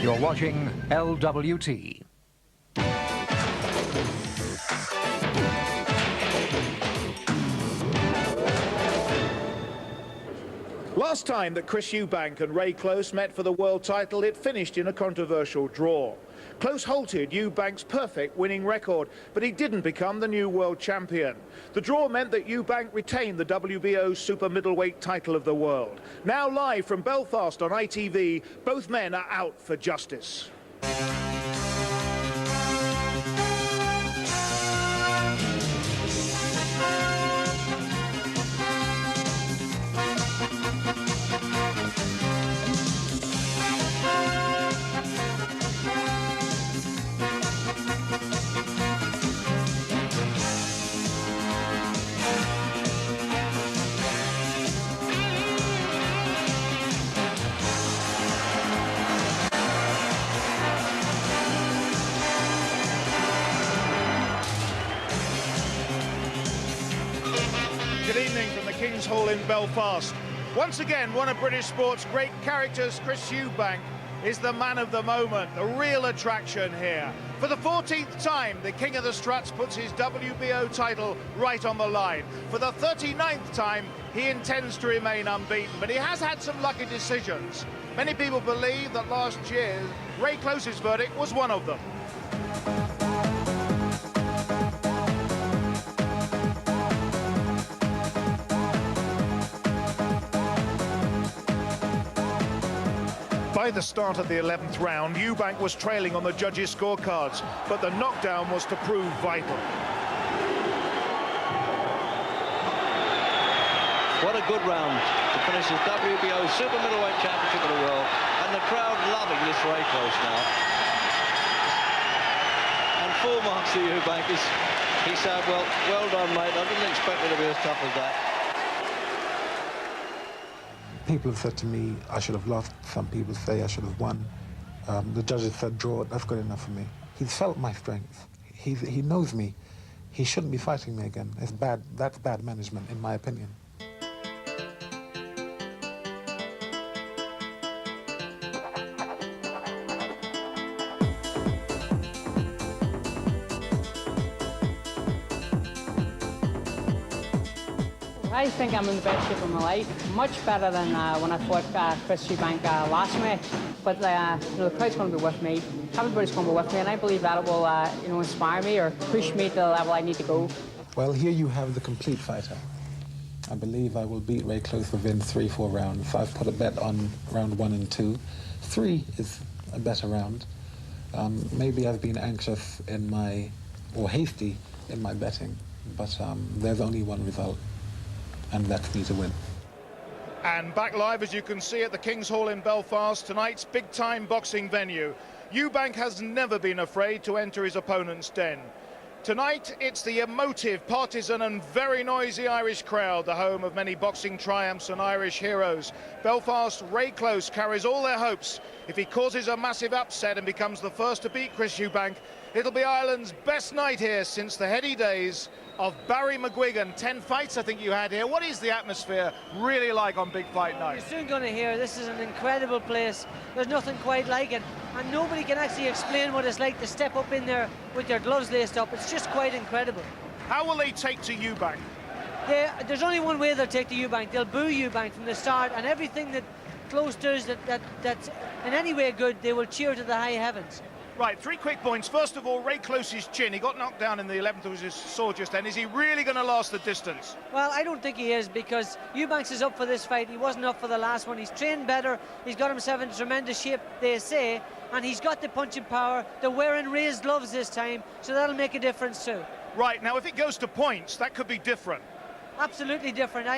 You're watching LWT. Last time that Chris Eubank and Ray Close met for the world title, it finished in a controversial draw. Close halted Eubank's perfect winning record, but he didn't become the new world champion. The draw meant that Eubank retained the WBO super middleweight title of the world. Now live from Belfast on ITV, both men are out for justice. Good evening from the King's Hall in Belfast. Once again, one of British sport's great characters, Chris Eubank, is the man of the moment, the real attraction here. For the 14th time, the King of the Struts puts his WBO title right on the line. For the 39th time, he intends to remain unbeaten, but he has had some lucky decisions. Many people believe that last year, Ray Close's verdict was one of them. By the start of the 11th round, Eubank was trailing on the judges' scorecards, but the knockdown was to prove vital. What a good round to finish his WBO Super Middleweight Championship of the World, and the crowd loving this Ray Close now. And full marks to Eubank. He said, well done, mate. I didn't expect it to be as tough as that. People have said to me I should have lost. Some people say I should have won. The judges said draw. That's good enough for me. He's felt my strength. He knows me. He shouldn't be fighting me again. It's bad. That's bad management, in my opinion. I think I'm in the best shape of my life, much better than when I fought Chris Eubank last match. But the crowd's going to be with me, everybody's going to be with me, and I believe that it will inspire me or push me to the level I need to go. Well, here you have the complete fighter. I believe I will beat Ray Close within 3-4 rounds. I've put a bet on round 1 and 2. 3 is a better round. Maybe I've been anxious or hasty in my betting, but there's only one result. And that's me to win. And back live, as you can see, at the King's Hall in Belfast, tonight's big-time boxing venue. Eubank has never been afraid to enter his opponent's den. Tonight, it's the emotive, partisan and very noisy Irish crowd, the home of many boxing triumphs and Irish heroes. Belfast, Ray Close carries all their hopes. If he causes a massive upset and becomes the first to beat Chris Eubank, it'll be Ireland's best night here since the heady days of Barry McGuigan. 10 fights I think you had here. What is the atmosphere really like on big fight night? You're soon going to hear this is an incredible place. There's nothing quite like it, and nobody can actually explain what it's like to step up in there with your gloves laced up. It's just quite incredible. How will they take to Eubank? There's only one way they'll take to Eubank. They'll boo Eubank from the start, and everything that Close does that's in any way good, they will cheer to the high heavens. Right, 3 quick points. First of all, Ray Close's chin. He got knocked down in the 11th, as you saw just then. Is he really going to last the distance? Well, I don't think he is, because Eubanks is up for this fight. He wasn't up for the last one. He's trained better. He's got himself in tremendous shape, they say, and he's got the punching power. They're wearing raised gloves this time, so that'll make a difference too. Right, now if it goes to points, that could be different. Absolutely different.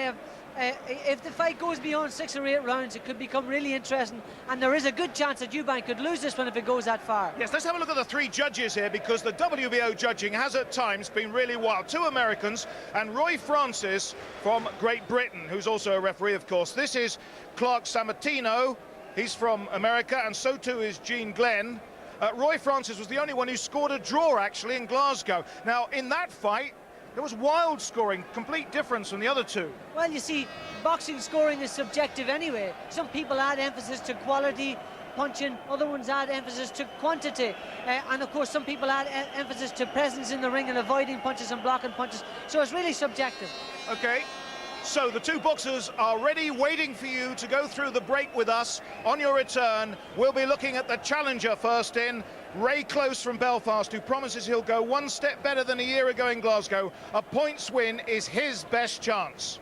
If the fight goes beyond 6 or 8 rounds, it could become really interesting, and there is a good chance that Eubank could lose this one if it goes that far. Yes, let's have a look at the 3 judges here, because the WBO judging has at times been really wild. 2 Americans and Roy Francis from Great Britain, who's also a referee, of course. This is Clark Sammartino. He's from America, and so too is Gene Glenn. Roy Francis was the only one who scored a draw, actually, in Glasgow. Now, in that fight, there was wild scoring, complete difference from the other 2. Well, you see, boxing scoring is subjective anyway. Some people add emphasis to quality, punching, other ones add emphasis to quantity, and of course some people add emphasis to presence in the ring and avoiding punches and blocking punches, so it's really subjective. Okay, so the two boxers are ready, waiting for you to go through the break with us. On your return, we'll be looking at the challenger first in, Ray Close from Belfast, who promises he'll go one step better than a year ago in Glasgow. A points win is his best chance.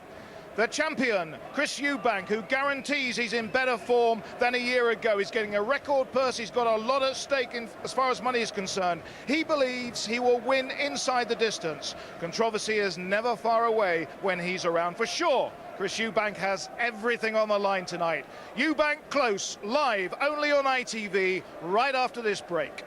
The champion, Chris Eubank, who guarantees he's in better form than a year ago. He's getting a record purse. He's got a lot at stake as far as money is concerned. He believes he will win inside the distance. Controversy is never far away when he's around. For sure, Chris Eubank has everything on the line tonight. Eubank Close, live only on ITV, right after this break.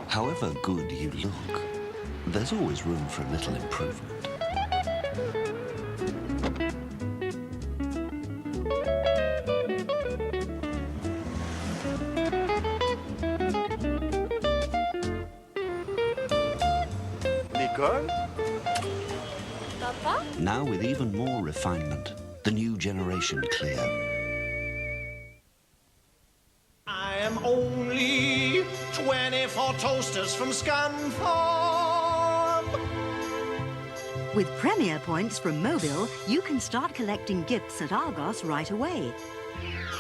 However good you look, there's always room for a little improvement. Nicole? Papa? Now with even more refinement, the new generation Clear. I am only 24 toasters from Scunthorpe. With Premier Points from Mobile, you can start collecting gifts at Argos right away.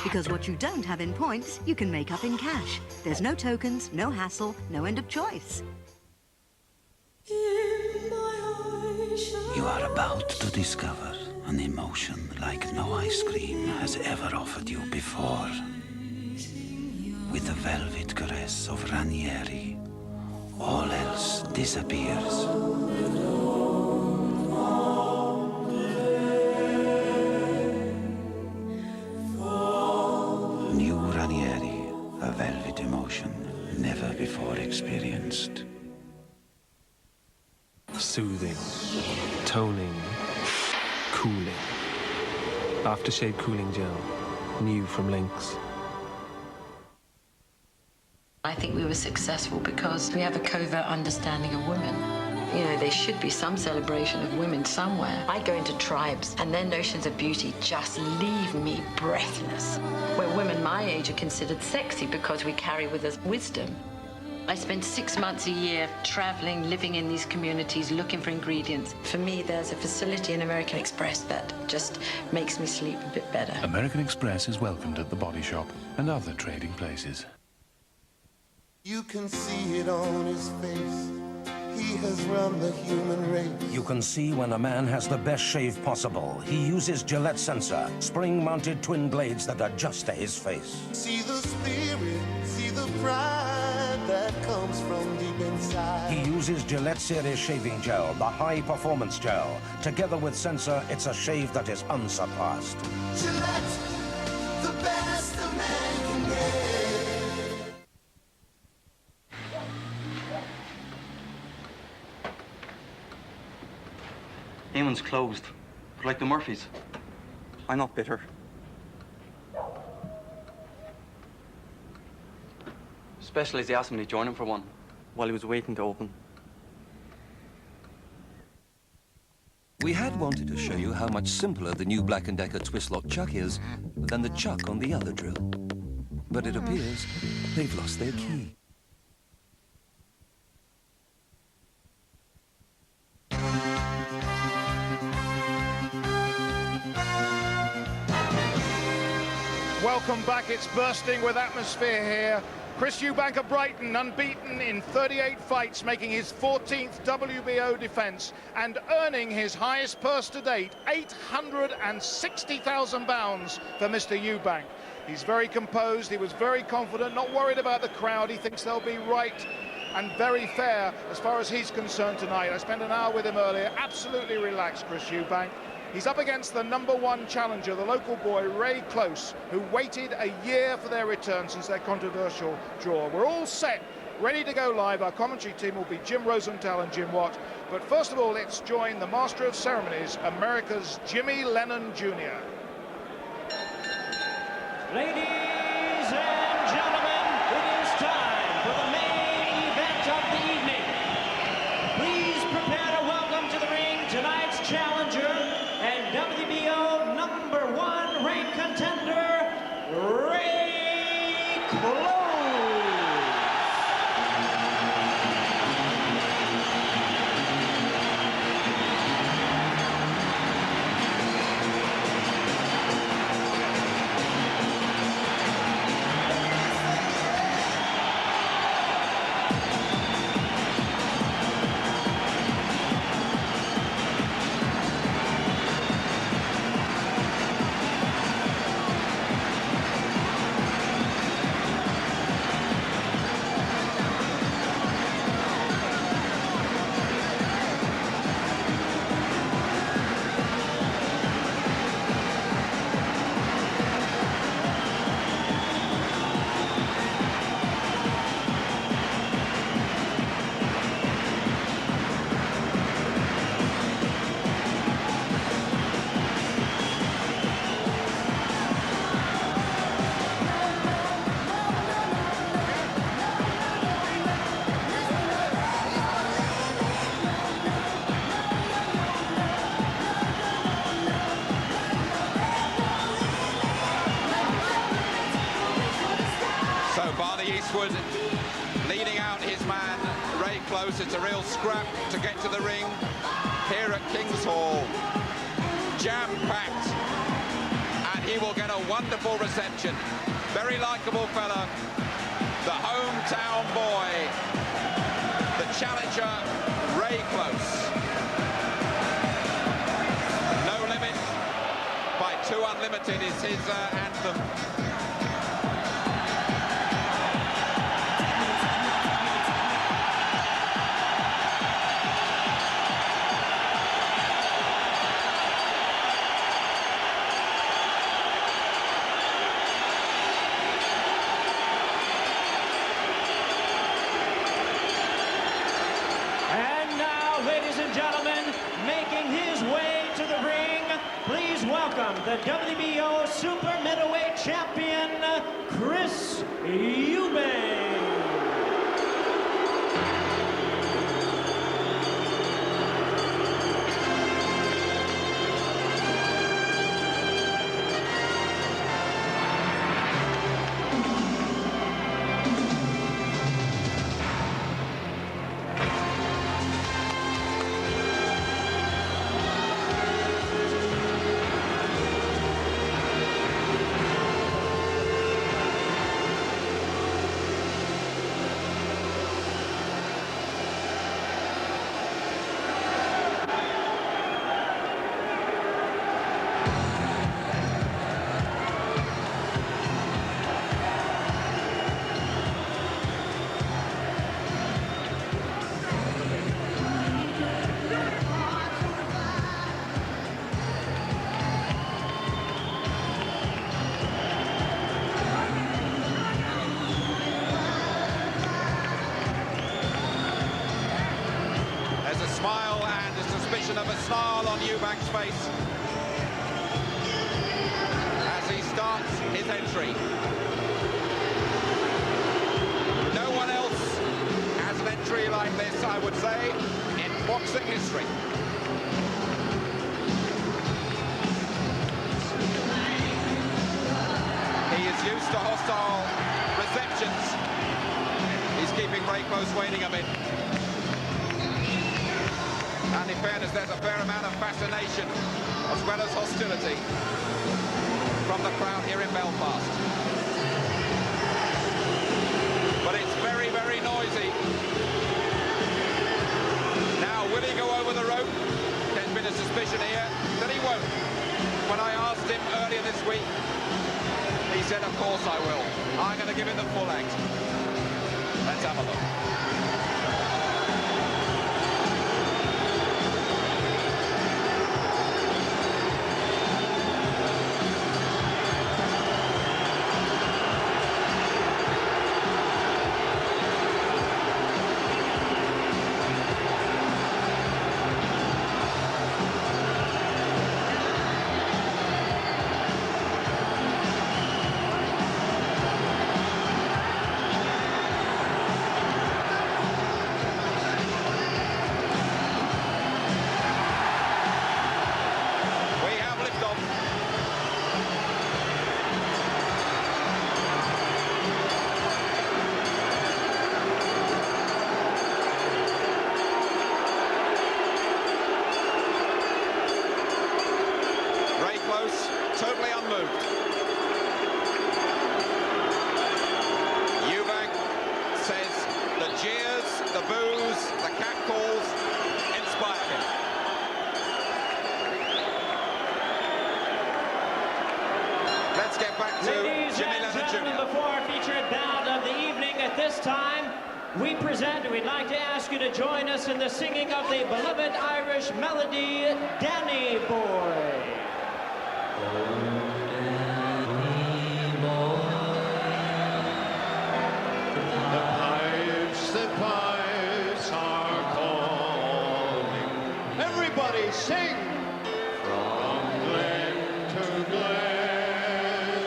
Because what you don't have in points, you can make up in cash. There's no tokens, no hassle, no end of choice. You are about to discover an emotion like no ice cream has ever offered you before. With the velvet caress of Ranieri, all else disappears. New Ranieri, a velvet emotion never before experienced. Soothing, toning, cooling. Aftershave cooling gel, new from Lynx. I think we were successful because we have a covert understanding of women. You know, there should be some celebration of women somewhere. I go into tribes and their notions of beauty just leave me breathless. Where women my age are considered sexy because we carry with us wisdom. I spend 6 months a year traveling, living in these communities, looking for ingredients. For me, there's a facility in American Express that just makes me sleep a bit better. American Express is welcomed at the Body Shop and other trading places. You can see it on his face. He has run the human race. You can see when a man has the best shave possible. He uses Gillette Sensor, spring-mounted twin blades that adjust to his face. See the spirit, see the pride that comes from deep inside. He uses Gillette Series Shaving Gel, the high-performance gel. Together with Sensor, it's a shave that is unsurpassed. Gillette, the best a man can get. Eamon's closed, but like the Murphys, I'm not bitter. Especially as he asked me to join him for one, while he was waiting to open. We had wanted to show you how much simpler the new Black & Decker twist-lock chuck is than the chuck on the other drill. But it appears they've lost their key. Welcome back. It's bursting with atmosphere here. Chris Eubank of Brighton, unbeaten in 38 fights, making his 14th WBO defence and earning his highest purse to date, £860,000 for Mr. Eubank. He's very composed, he was very confident, not worried about the crowd. He thinks they'll be right and very fair as far as he's concerned tonight. I spent an hour with him earlier, absolutely relaxed, Chris Eubank. He's up against the #1 challenger, the local boy, Ray Close, who waited a year for their return since their controversial draw. We're all set, ready to go live. Our commentary team will be Jim Rosenthal and Jim Watt. But first of all, let's join the Master of Ceremonies, America's Jimmy Lennon Jr. Ladies and gentlemen, it is time for the main event. Eastwood leading out his man, Ray Close. It's a real scrap to get to the ring here at King's Hall. Jam-packed, and he will get a wonderful reception. Very likeable fella, the hometown boy, the challenger, Ray Close. No Limit by 2 Unlimited is his anthem. The WBO Super Middleweight Champion, Chris Eubank. Of a snarl on Eubank's face as he starts his entry. No one else has an entry like this, I would say, in boxing history. He is used to hostile receptions. He's keeping Ray Close waiting a bit. And in fairness, there's a fair amount of fascination as well as hostility from the crowd here in Belfast. But it's very, very noisy. Now, will he go over the rope? There's been a suspicion here that he won't. When I asked him earlier this week, he said, of course I will. I'm going to give him the full act. Let's have a look. Totally unmoved. Eubank says the jeers, the boos, the catcalls inspire him. Let's get back to Jimmy Lennon Jr. Before our featured bout of the evening, at this time, we'd like to ask you to join us in the singing of the beloved Irish melody, Danny Boy. The pipes are calling. Everybody sing! From glen to glen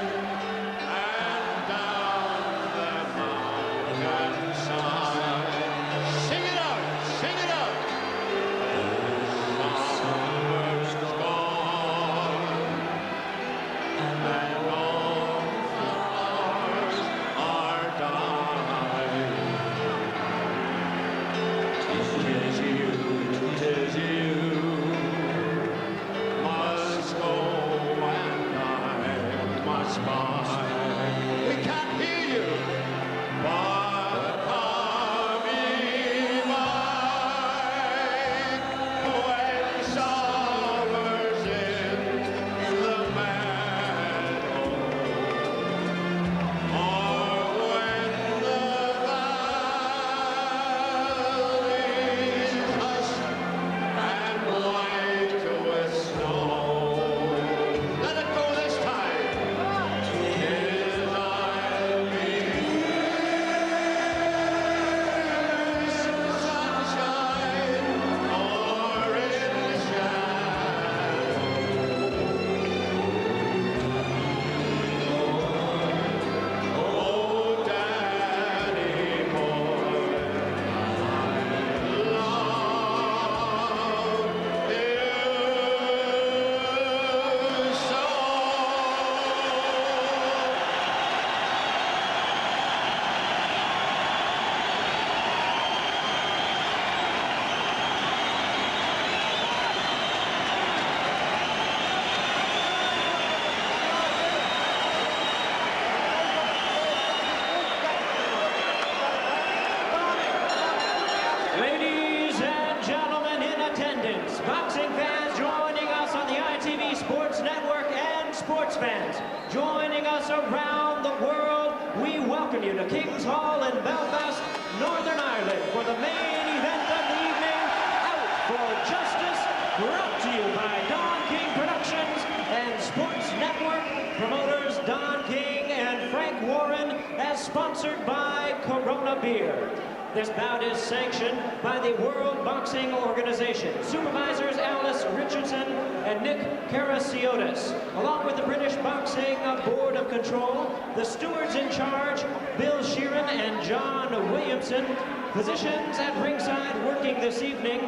and down the mountainside. Sing it out! Sing it out! Summer's gone and all the flowers are dying. spine. We can't hear you, but come ye mine. When summer's in the meadow, or when the valley's hushed and white with snow. Let it go this time. Tis I'll be sunshine or in the shadow. Oh, Daddy boy, I love you so. Ladies and gentlemen in attendance, boxing fans joining us on the ITV Sports Network and sports fans joining us around the world, we welcome you to King's Hall in Belfast, Northern Ireland for the main event of the evening, Out for Justice, brought to you by Don King Productions and Sports Network, promoters Don King and Frank Warren, as sponsored by Corona Beer. This bout is sanctioned by the World Boxing Organization. Supervisors Alice Richardson and Nick Karasiotis, along with the British Boxing Board of Control, the stewards in charge, Bill Sheeran and John Williamson. Physicians at ringside working this evening,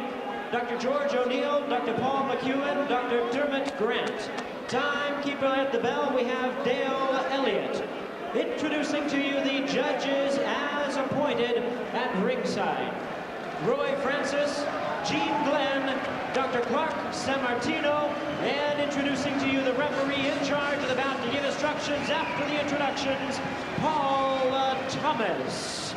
Dr. George O'Neill, Dr. Paul McEwen, Dr. Dermot Grant. Timekeeper at the bell, we have Dale Elliott. Introducing to you the judges as appointed at ringside. Roy Francis, Gene Glenn, Dr. Clark Sammartino, and introducing to you the referee in charge of the bout to give instructions after the introductions, Paul Thomas.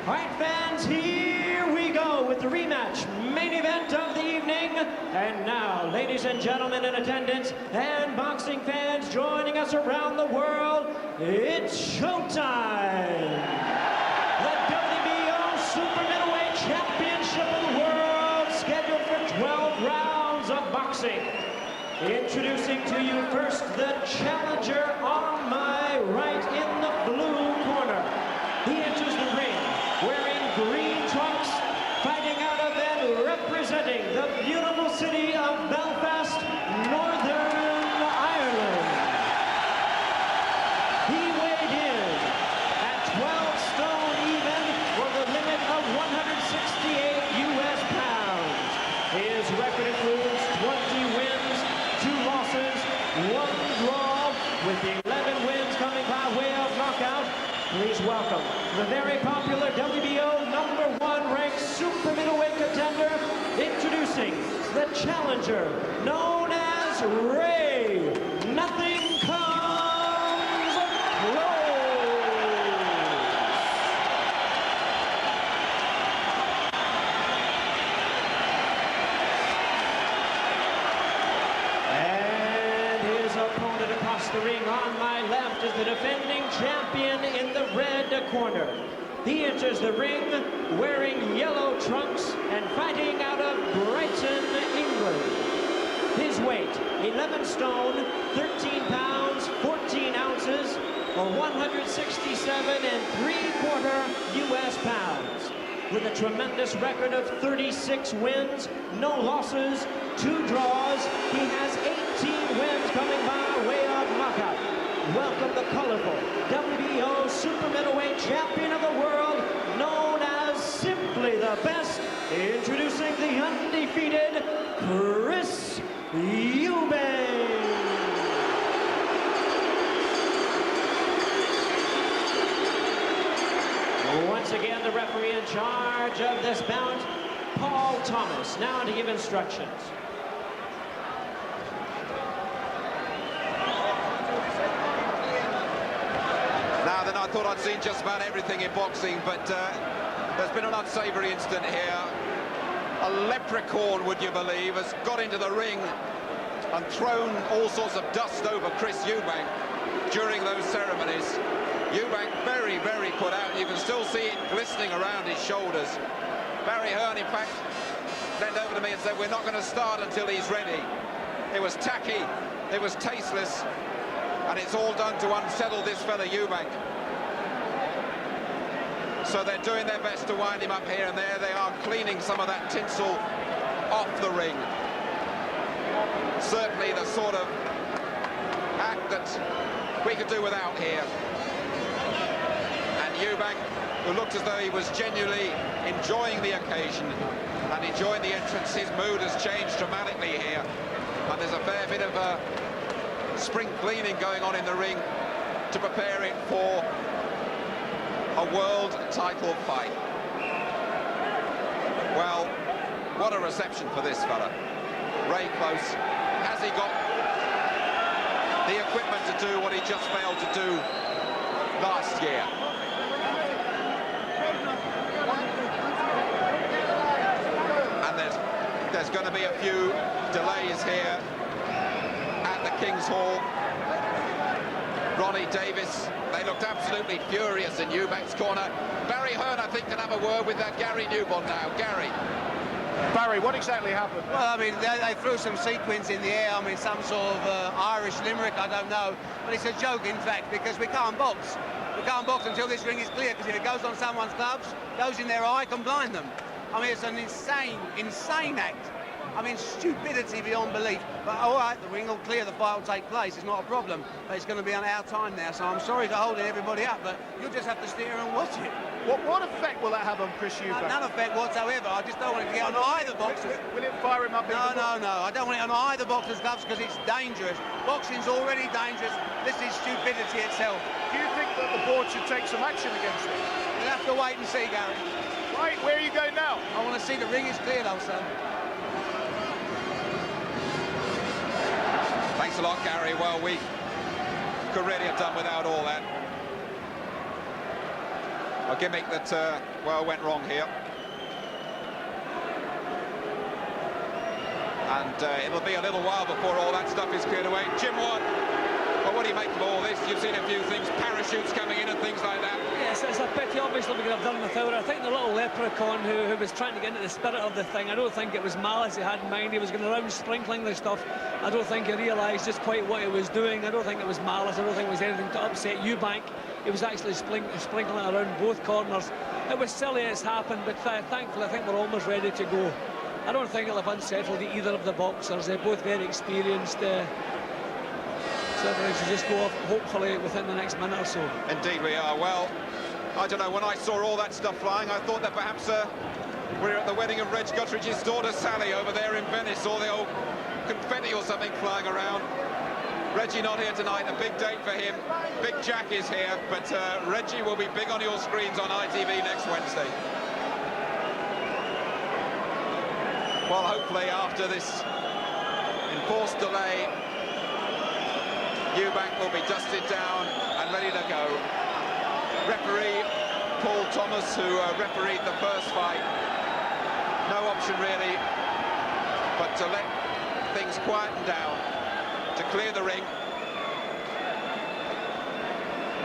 All right, fans, here we go with the rematch, main event of the evening. And now, ladies and gentlemen in attendance and boxing fans joining us around the world, it's showtime. The WBO Super Middleweight Championship of the World, scheduled for 12 rounds of boxing. Introducing to you first the challenger on my right in the blue corner. He enters the ring wearing green trunks, fighting out of and representing the beautiful city of Belfast, Northern Ireland. He weighed in at 12 stone even for the limit of 168 US pounds. His record includes 20 wins, 2 losses, 1 draw, with 11 wins coming by way of knockout. Please welcome the very popular WBO #1 ranked super middleweight contender, introducing the challenger known as Ray. Nothing comes close. And his opponent across the ring on my left is the defending champion in the red corner. He enters the ring wearing yellow trunks and fighting out of Brighton, England. His weight, 11 stone, 13 pounds, 14 ounces, or 167 3/4 US pounds. With a tremendous record of 36 wins, no losses, 2 draws, he has 18 wins coming by way of knockout. Welcome the colorful WBO Super Middleweight Champion of the World, known as simply the best, introducing the undefeated Chris Eubank. Once again, the referee in charge of this bout, Paul Thomas, now to give instructions. thought I'd seen just about everything in boxing, but there's been an unsavoury incident here. A leprechaun, would you believe, has got into the ring and thrown all sorts of dust over Chris Eubank during those ceremonies. Eubank very, very put out. You can still see it glistening around his shoulders. Barry Hearn, in fact, leaned over to me and said, we're not going to start until he's ready. It was tacky, it was tasteless, and it's all done to unsettle this fella Eubank. So they're doing their best to wind him up here, and there they are cleaning some of that tinsel off the ring. Certainly the sort of act that we could do without here. And Eubank, who looked as though he was genuinely enjoying the occasion and enjoying the entrance, his mood has changed dramatically here. And there's a fair bit of spring cleaning going on in the ring to prepare it for a world title fight. Well, what a reception for this fella. Ray Close, has he got the equipment to do what he just failed to do last year? And there's going to be a few delays here at the King's Hall. Ronnie Davis, they looked absolutely furious in Eubank's corner. Barry Hearn, I think, can have a word with Gary Newbon now. Gary. Barry, what exactly happened? Well, I mean, they threw some sequins in the air. I mean, some sort of Irish limerick, I don't know. But it's a joke, in fact, because we can't box. We can't box until this ring is clear, because if it goes on someone's gloves, goes in their eye, can blind them. I mean, it's an insane act. I mean, stupidity beyond belief. But all right, the ring will clear, the fight will take place. It's not a problem. But it's going to be on our time now, so I'm sorry for holding everybody up, but you'll just have to sit here and watch it. What effect will that have on Chris Eubank? None effect whatsoever. I just don't want it to get on either boxers. Will it fire him up? No. I don't want it on either boxer's gloves because it's dangerous. Boxing's already dangerous. This is stupidity itself. Do you think that the board should take some action against it? We'll have to wait and see, Gary. Right, where are you going now? I want to see the ring is cleared, old son. Thanks a lot, Gary. Well, we could really have done without all that. A gimmick that, well, went wrong here. And it'll be a little while before all that stuff is cleared away. Jim Watt, well, what do you make of all this? You've seen a few things, parachutes coming in and things like that. Yes, it's a pity, obviously, we could have done without it. I think the little leprechaun who was trying to get into the spirit of the thing, I don't think it was malice he had in mind. He was going around sprinkling the stuff. I don't think he realised just quite what he was doing. I don't think it was malice. I don't think it was anything to upset Eubank. He was actually sprinkling around both corners. It was silly it's happened, but thankfully I think we're almost ready to go. I don't think it'll have unsettled either of the boxers. They're both very experienced. So everything should just go off, hopefully, within the next minute or so. Indeed we are. Well, I don't know, when I saw all that stuff flying, I thought that perhaps we're at the wedding of Reg Guttridge's daughter Sally over there in Venice, or the old confetti or something flying around. Reggie not here tonight, a big date for him. Big Jack is here, but Reggie will be big on your screens on ITV next Wednesday. Well, hopefully after this enforced delay, Eubank will be dusted down and ready to go. Referee Paul Thomas, who refereed the first fight, no option really but to let things quieten down, to clear the ring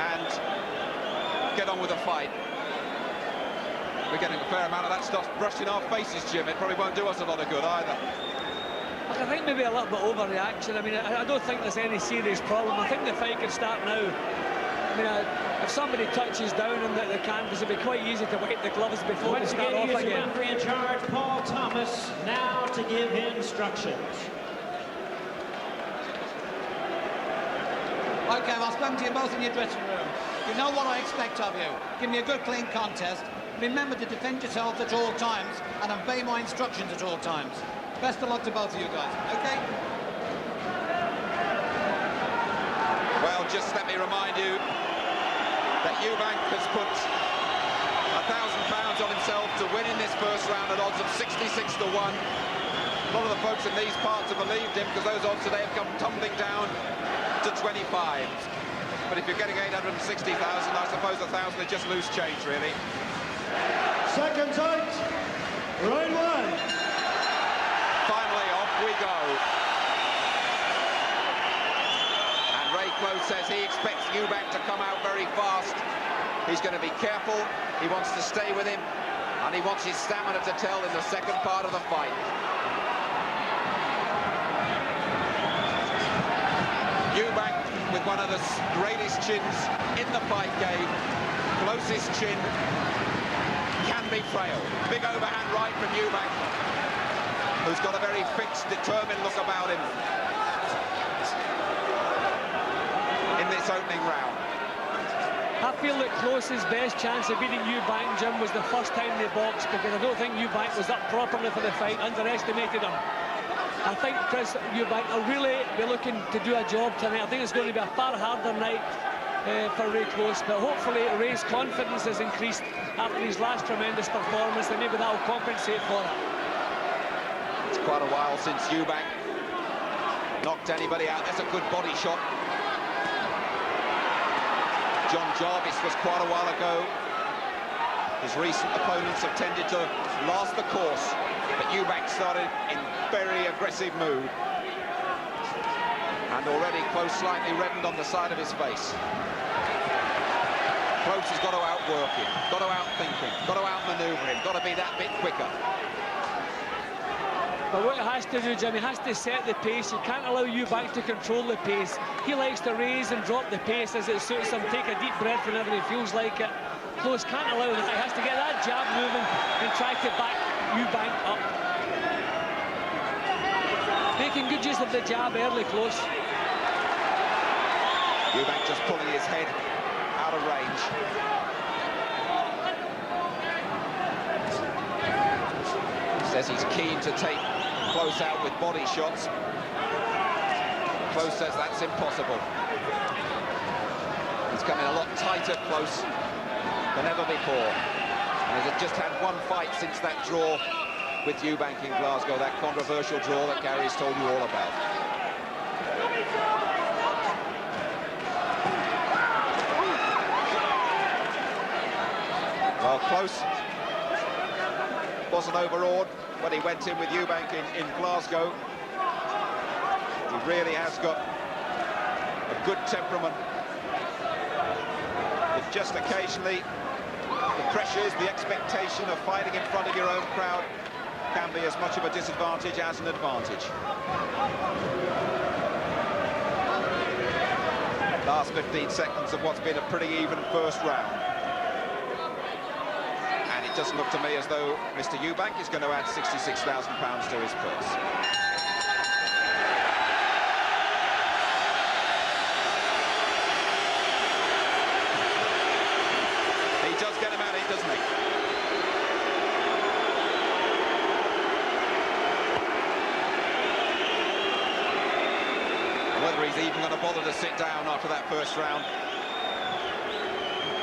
and get on with the fight. We're getting a fair amount of that stuff brushed in our faces, Jim. It probably won't do us a lot of good either. I think maybe a little bit overreaction. I mean, I don't think there's any serious problem. I think the fight could start now. I mean, if somebody touches down on the canvas, it'd be quite easy to wipe the gloves before they start off again. Referee in charge, Paul Thomas, now to give instructions. Okay, I've spoken to you both in your dressing room. You know what I expect of you. Give me a good, clean contest. Remember to defend yourself at all times and obey my instructions at all times. Best of luck to both of you guys, okay? Well, just let me remind you that Eubank has put £1,000 on himself to win in this first round at odds of 66-1. A lot of the folks in these parts have believed him, because those odds today have come tumbling down to 25. but if you're getting 860,000, I suppose 1,000 is just loose change, really. Seconds out. Round one. Finally, off we go. And Ray Close says he expects Eubank to come out very fast. He's going to be careful. He wants to stay with him, and he wants his stamina to tell in the second part of the fight. Eubank with one of the greatest chins in the fight game. Closest chin, can be frail. Big overhand right from Eubank, who's got a very fixed, determined look about him in this opening round. I feel that Close's best chance of beating Eubank, Jim, was the first time they boxed, because I don't think Eubank was up properly for the fight, underestimated him. I think Chris Eubank will really be looking to do a job tonight. I think it's going to be a far harder night for Ray Close, but hopefully Ray's confidence has increased after his last tremendous performance, and maybe that will compensate for it. It's quite a while since Eubank knocked anybody out. That's a good body shot. John Jarvis was quite a while ago. His recent opponents have tended to last the course, but Eubank started in very aggressive mood. And already Close slightly reddened on the side of his face. Close has got to outwork him, got to outthink him, got to outmaneuver him, got to be that bit quicker. But what he has to do, Jim, he has to set the pace. You can't allow Eubank to control the pace. He likes to raise and drop the pace as it suits him, take a deep breath whenever he feels like it. Close can't allow that. He has to get that jab moving and try to back Eubank up. Making good use of the jab early, Close. Eubank just pulling his head out of range. Says he's keen to take Close out with body shots. Close says that's impossible. He's coming a lot tighter, Close, than ever before. And he's just had one fight since that draw with Eubank in Glasgow, that controversial draw that Gary's told you all about. Well, Close wasn't overawed when he went in with Eubank in Glasgow. He really has got a good temperament. If just occasionally the pressures, the expectation of fighting in front of your own crowd can be as much of a disadvantage as an advantage. Last 15 seconds of what's been a pretty even first round. And it doesn't look to me as though Mr. Eubank is going to add £66,000 to his purse. He does get him out, doesn't he? And whether he's even going to bother to sit down after that first round.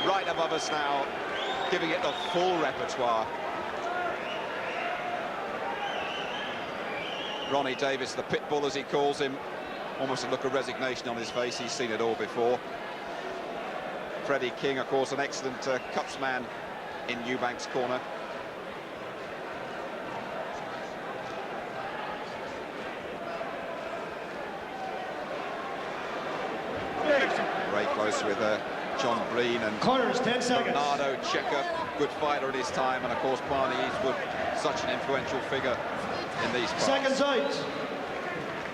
Right above us now, giving it the full repertoire. Ronnie Davis, the pit bull as he calls him, almost a look of resignation on his face. He's seen it all before. Freddie King, of course, an excellent cutsman in Eubank's corner. Very close with John Breen and Corners, 10 seconds. Bernardo Checker, good fighter at his time, and of course Barney Eastwood, such an influential figure in these parts. Seconds out.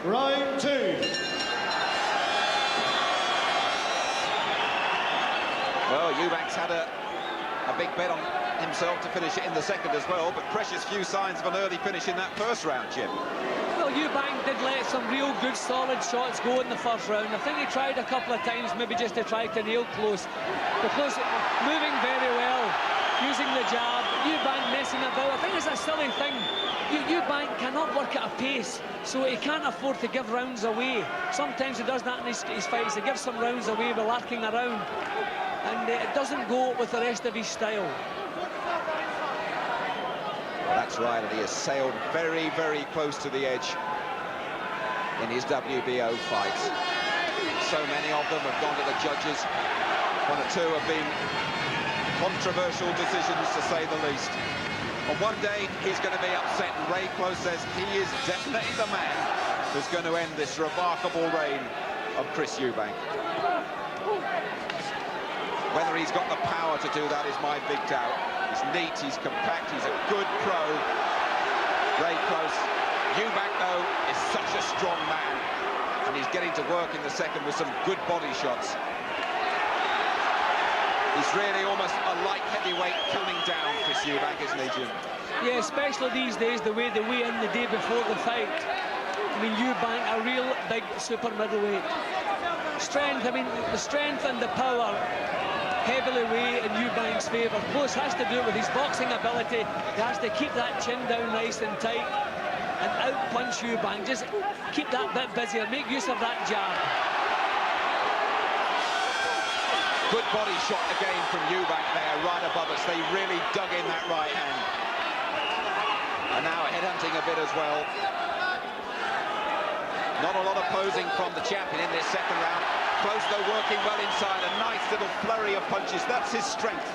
Round two. Well, Eubank's had a big bet on himself to finish it in the second as well, but precious few signs of an early finish in that first round, Jim. Well, Eubank did let some real good, solid shots go in the first round. I think he tried a couple of times, maybe just to try to nail Close. But Close moving very well, using the jab. Eubank messing about. I think it's a silly thing. Eubank cannot work at a pace, so he can't afford to give rounds away. Sometimes he does that in his fights. He gives some rounds away by larking around, and it doesn't go with the rest of his style. That's right, and he has sailed very, very close to the edge in his WBO fights. so many of them have gone to the judges. One or two have been controversial decisions, to say the least. And one day he's going to be upset, and Ray Close says he is definitely the man who's going to end this remarkable reign of Chris Eubank. Whether he's got the power to do that is my big doubt. He's neat, he's compact, he's a good pro. Ray Close. Eubank, though, is such a strong man, and he's getting to work in the second with some good body shots. He's really almost a light heavyweight coming down, Chris Eubank, isn't he, Jim? Yeah, especially these days, the way they weigh in the day before the fight. I mean, Eubank, a real big super middleweight. Strength, I mean, the strength and the power heavily weigh in Eubank's favour. Close has to do it with his boxing ability. He has to keep that chin down nice and tight and out-punch Eubank. Just keep that bit busier, make use of that jab. Good body shot again from Eubank there, right above us. They really dug in that right hand. And now headhunting a bit as well. Not a lot of posing from the champion in this second round. Close, though, working well inside. A nice little flurry of punches. That's his strength.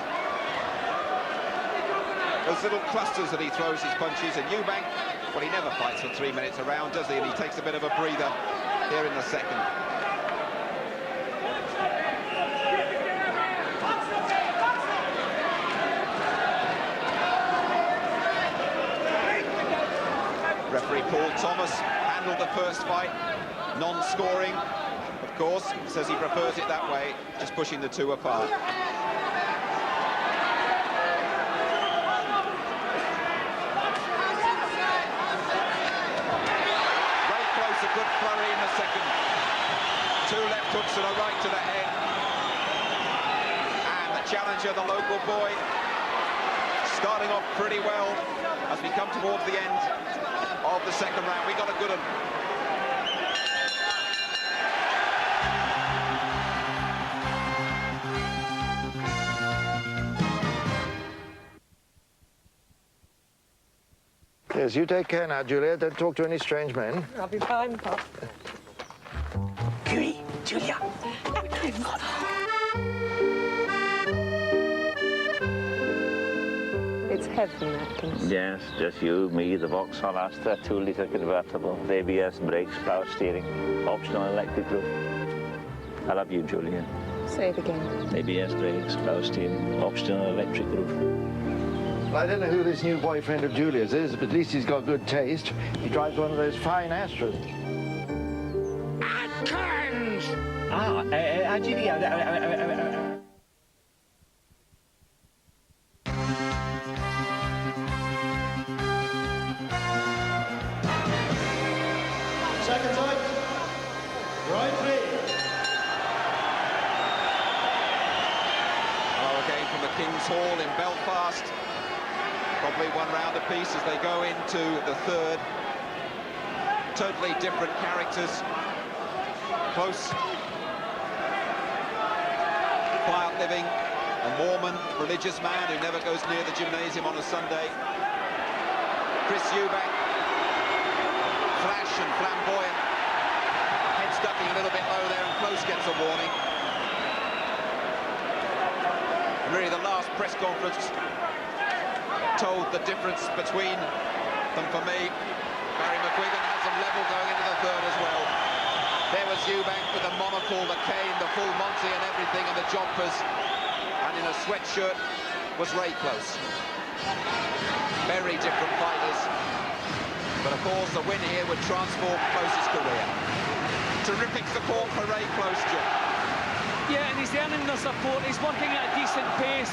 Those little clusters that he throws his punches. And Eubank, well, he never fights for 3 minutes a round, does he? And he takes a bit of a breather here in the second. Referee Paul Thomas handled the first fight, non-scoring, of course, says he prefers it that way, just pushing the two apart. Ray Close, a good flurry in the second. Two left hooks and a right to the head. And the challenger, the local boy, starting off pretty well as we come towards the end of the second round. We got a good one. Yes, you take care now, Julia. Don't talk to any strange men. I'll be fine, Pop. Curie, Julia. It's heaven, Atkins. Yes, just you, me, the Vauxhall Astra, 2-litre convertible, ABS brakes, power steering, optional electric roof. I love you, Julian. Say it again. ABS brakes, power steering, optional electric roof. Well, I don't know who this new boyfriend of Julia's is, but at least he's got good taste. He drives one of those fine Astras. Atkins! Julia, Second fight, round 3. Hello again from the King's Hall in Belfast. Probably one round apiece as they go into the third. Totally different characters. Close. Quiet living. A Mormon, religious man who never goes near the gymnasium on a Sunday. Chris Eubank. Flash and flamboyant. Head stucking a little bit low there, and Close gets a warning. And really the last press conference told the difference between them for me. Barry McGuigan has them level going into the third as well. There was Eubank with the monocle, the cane, the full Monty and everything, and the jumpers. And in a sweatshirt was Ray Close. Very different fighters. But of course, the win here would transform Close's career. Terrific support for Ray Close, Jim. Yeah, and he's earning the support. He's working at a decent pace.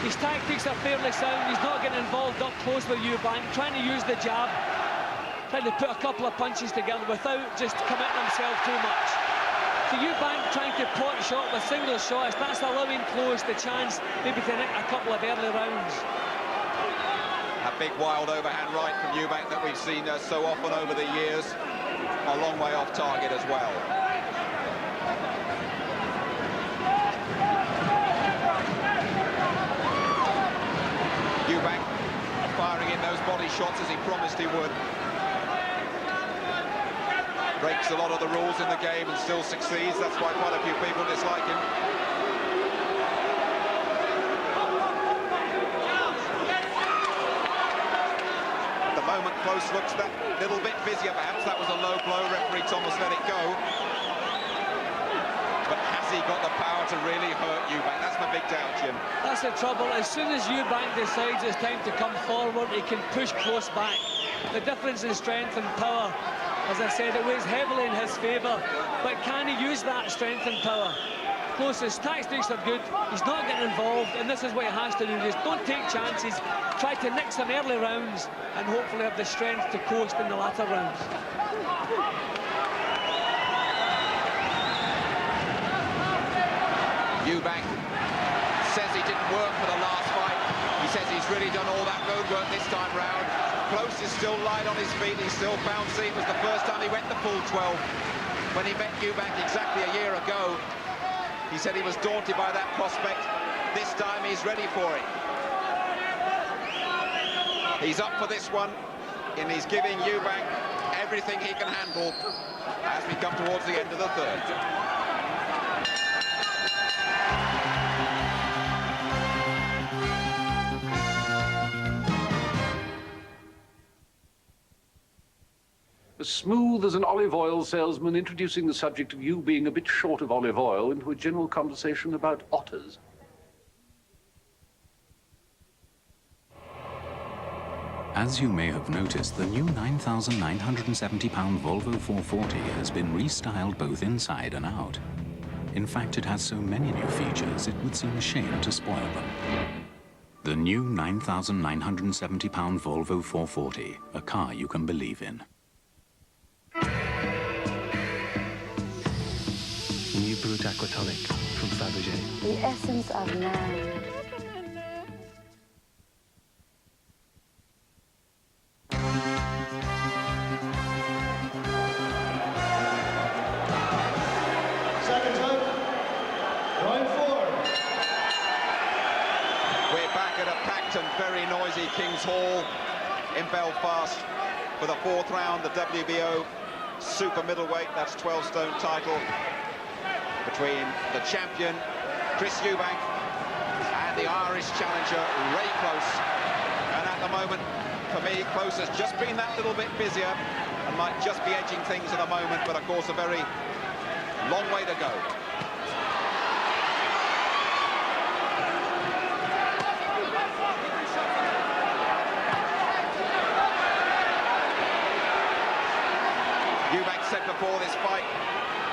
His tactics are fairly sound. He's not getting involved up close with Eubank, trying to use the jab, trying to put a couple of punches together without just committing himself too much. So Eubank trying to pot shot with single shots, that's allowing Close the chance maybe to nick a couple of early rounds. A big wild overhand right from Eubank that we've seen so often over the years. A long way off target as well. Eubank firing in those body shots as he promised he would. breaks a lot of the rules in the game and still succeeds. That's why quite a few people dislike him. At the moment, Close looks that little bit busier, perhaps. That was a low blow. Referee Thomas let it go. But has he got the power to really hurt Eubank? That's my big doubt, Jim. That's the trouble. As soon as Eubank decides it's time to come forward, he can push Close back. The difference in strength and power, as I said, it weighs heavily in his favour. But can he use that strength and power? Close's tactics are good. He's not getting involved, and this is what he has to do. Just don't take chances. Try to nick some early rounds and hopefully have the strength to coast in the latter rounds. Eubank says he didn't work for the last fight. He says he's really done all that road work this time round. Close is still light on his feet. He's still bouncy. It was the first time he went the full 12 when he met Eubank exactly a year ago. He said he was daunted by that prospect. This time he's ready for it. He's up for this one, and he's giving Eubank everything he can handle as we come towards the end of the third. As smooth as an olive oil salesman introducing the subject of you being a bit short of olive oil into a general conversation about otters. As you may have noticed, the new 9,970-pound Volvo 440 has been restyled both inside and out. In fact, it has so many new features, it would seem a shame to spoil them. The new 9,970-pound Volvo 440, a car you can believe in. New Brut Aquatonic from Fabergé. The essence of man. Second time. Round 4. We're back at a packed and very noisy King's Hall in Belfast for the fourth round, the WBO super middleweight, that's 12-stone title between the champion Chris Eubank and the Irish challenger Ray Close. And at the moment, for me, Close has just been that little bit busier and might just be edging things at the moment, but of course a very long way to go. Eubank said before this fight,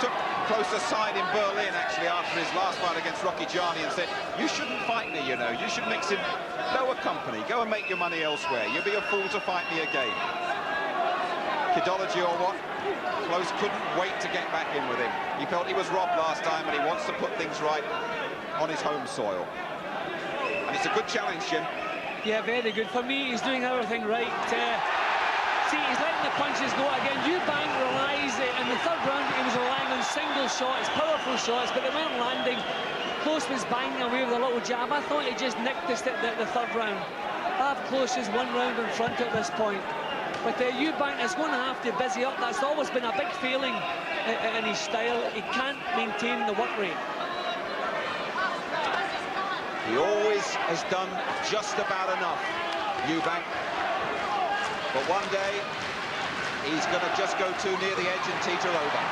took Close aside in Berlin actually after his last fight against Rocky Gianni and said, you shouldn't fight me, you know, you should mix in lower company, go and make your money elsewhere, you'll be a fool to fight me again. Kidology or what? Close couldn't wait to get back in with him. He felt he was robbed last time and he wants to put things right on his home soil. And it's a good challenge, Jim. Yeah, very good. For me, he's doing everything right. See, he's letting the punches go again. Eubank relies, in the third round, he was relying on single shots, powerful shots, but they weren't landing. Close was banging away with a little jab. I thought he just nicked the third round. I have Close is 1 round in front at this point. But Eubank is going to have to busy up. That's always been a big failing in his style. He can't maintain the work rate. He always has done just about enough, Eubank. But one day, he's going to just go too near the edge and teeter over.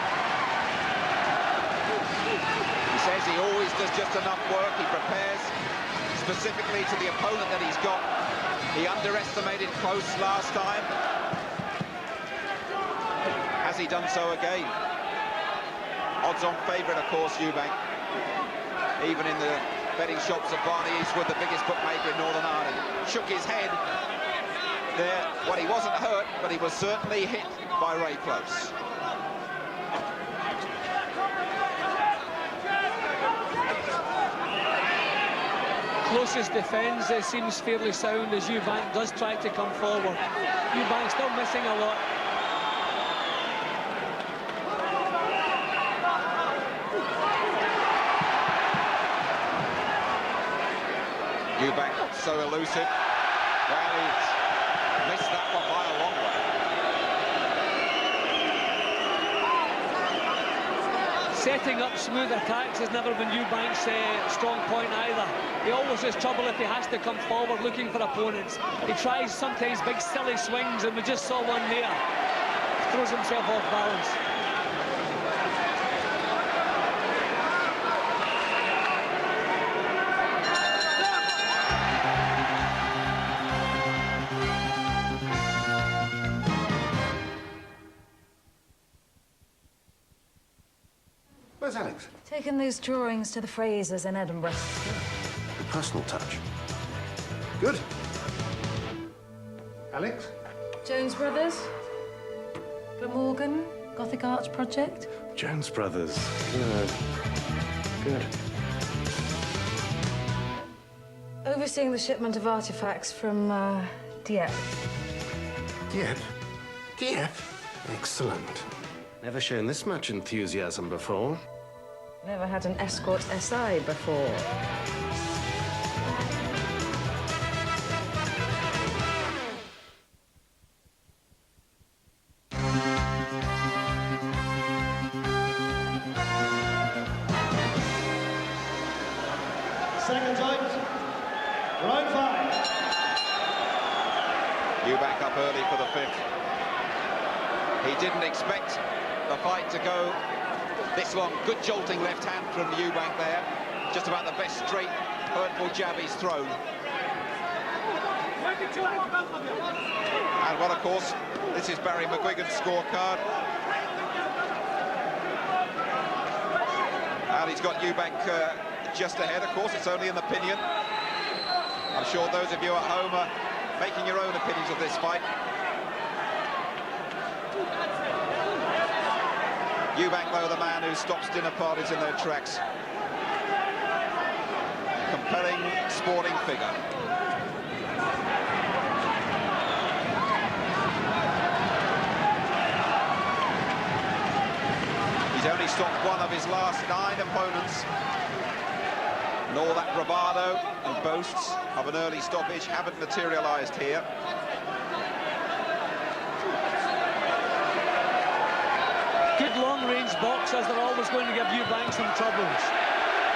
He says he always does just enough work. He prepares specifically to the opponent that he's got. He underestimated Close last time. Has he done so again? Odds-on favourite, of course, Eubank. Even in the betting shops of Barney Eastwood, the biggest bookmaker in Northern Ireland, shook his head there. Well, he wasn't hurt, but he was certainly hit by Ray Close. Close's defence seems fairly sound as Eubank does try to come forward. Eubank still missing a lot. Eubank so elusive. Well, he's missed that one by a long way. Setting up smooth attacks has never been Eubank's strong point either. He always has trouble if he has to come forward looking for opponents. He tries sometimes big silly swings, and we just saw one there. Throws himself off balance. Where's Alex? Taking those drawings to the Frasers in Edinburgh. A personal touch. Good. Alex? Jones Brothers. Glamorgan. Gothic Arts Project. Jones Brothers. Good. Good. Overseeing the shipment of artifacts from, Dieppe. Dieppe? Dieppe? Excellent. Never shown this much enthusiasm before. Never had an escort SI before. Second time. Round 5. Eubank up early for the 5th. He didn't expect the fight to go this long. Good jolting left hand from Eubank there. Just about the best straight, hurtful jab he's thrown. And well, of course, this is Barry McGuigan's scorecard. And he's got Eubank just ahead. Of course, it's only in the pinion. I'm sure those of you at home are making your own opinions of this fight. Eubank, though, the man who stops dinner parties in their tracks. Compelling sporting figure. He's only stopped one of his last 9 opponents. And all that bravado and boasts of an early stoppage haven't materialised here. Good long-range boxers, they're always going to give Eubank some troubles.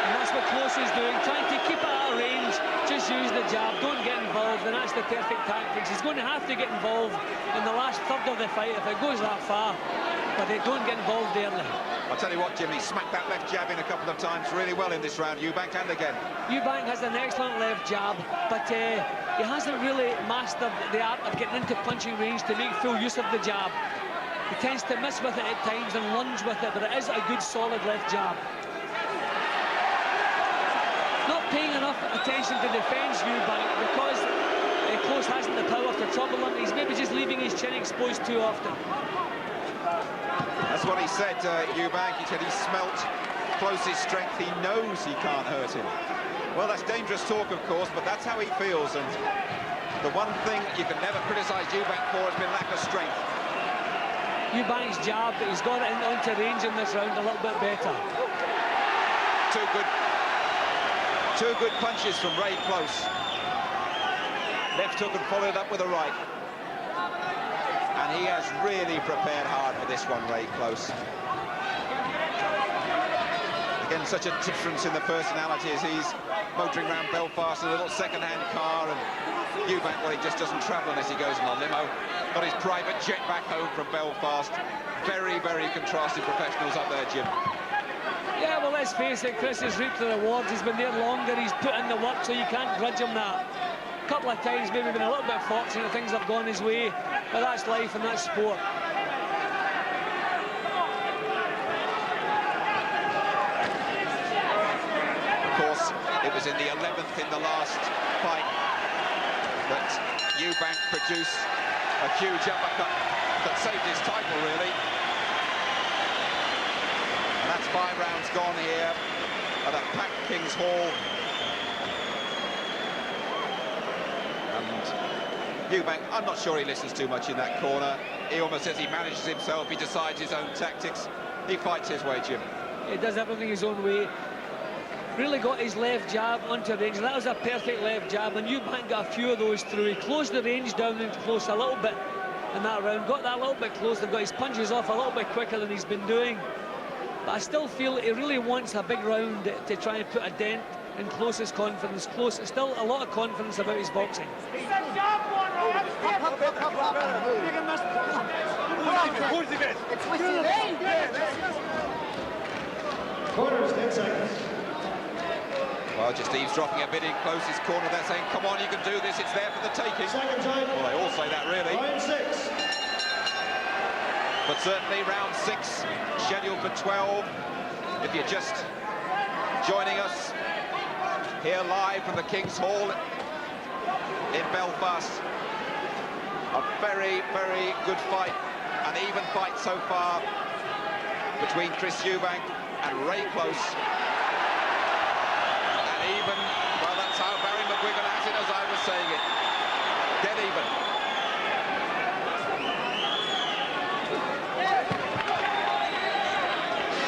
And that's what Close is doing, trying to keep it out of range, just use the jab, don't get involved, and that's the perfect tactics. He's going to have to get involved in the last third of the fight if it goes that far, but they don't get involved early. I'll tell you what, Jimmy, smacked that left jab in a couple of times really well in this round, Eubank, and again. Eubank has an excellent left jab, but he hasn't really mastered the art of getting into punching range to make full use of the jab. He tends to miss with it at times and lunge with it, but it is a good, solid left jab. Not paying enough attention to defence, Eubank, because Close hasn't the power to trouble him. He's maybe just leaving his chin exposed too often. That's what he said, Eubank. He said he smelt Close's strength. He knows he can't hurt him. Well, that's dangerous talk, of course, but that's how he feels. And the one thing you can never criticise Eubank for has been lack of strength. Eubank's jab, but he's got it onto range in this round a little bit better. Two good punches from Ray Close. Left hook and followed up with a right. And he has really prepared hard for this one, Ray Close. Again, such a difference in the personality as he's motoring around Belfast in a little second-hand car, and Eubank, well, he just doesn't travel unless he goes in a limo. Got his private jet back home from Belfast. Very, very contrasted professionals up there, Jim. Yeah, well, let's face it, Chris has reaped the rewards. He's been there longer, he's put in the work, so you can't grudge him that. A couple of times, maybe been a little bit fortunate, things have gone his way, but that's life and that's sport. Of course, it was in the 11th in the last fight that Eubank produced a huge uppercut that saved his title, really. And that's 5 rounds gone here at a packed King's Hall. And Eubank, I'm not sure he listens too much in that corner. He almost says he manages himself, he decides his own tactics. He fights his way, Jim. He does everything his own way. Really got his left jab onto range. That was a perfect left jab, and Eubank got a few of those through. He closed the range down and close a little bit in that round. Got that a little bit closer, got his punches off a little bit quicker than he's been doing. but I still feel he really wants a big round to try and put a dent in Close's confidence. Close, still a lot of confidence about his boxing. Quarters, 10 seconds. Well, just eavesdropping a bit in Close's corner. They're saying, come on, you can do this. It's there for the taking. Second time. Well, they all say that, really. Round 6. But certainly round 6, scheduled for 12. If you're just joining us here live from the King's Hall in Belfast, a very, very good fight, an even fight so far between Chris Eubank and Ray Close. And even, well, that's how Barry McGuigan has it, as I was saying it. Dead even.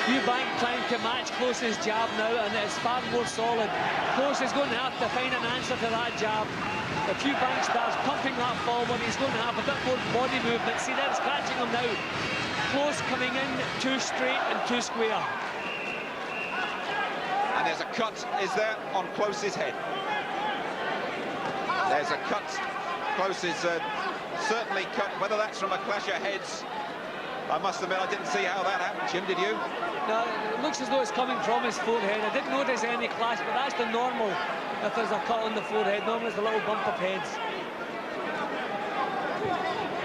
Eubank trying to match Close's jab now, and it's far more solid. Close is going to have to find an answer to that jab. If Eubank starts pumping that forward, he's going to have a bit more body movement. See, that's catching him now. Close coming in too straight and too square. And there's a cut, is there, on Close's head. There's a cut. Close is certainly cut. Whether that's from a clash of heads, I must admit, I didn't see how that happened. Jim, did you? No, it looks as though it's coming from his forehead. I didn't notice any clash, but that's the normal. If there's a cut on the forehead, normally it's a little bump of heads.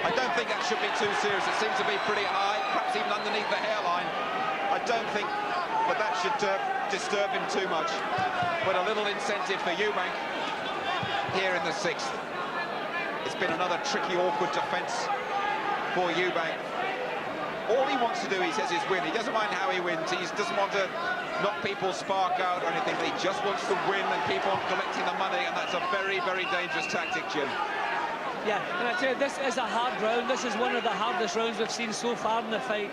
I don't think that should be too serious. It seems to be pretty high, perhaps even underneath the hairline. I don't think that that should disturb him too much. But a little incentive for Eubank here in the 6th. It's been another tricky, awkward defence for Eubank. All he wants to do, he says, is win. He doesn't mind how he wins. He doesn't want to knock people's spark out or anything. But he just wants to win and keep on collecting the money, and that's a very, very dangerous tactic, Jim. Yeah, and I tell you, this is a hard round. This is one of the hardest rounds we've seen so far in the fight.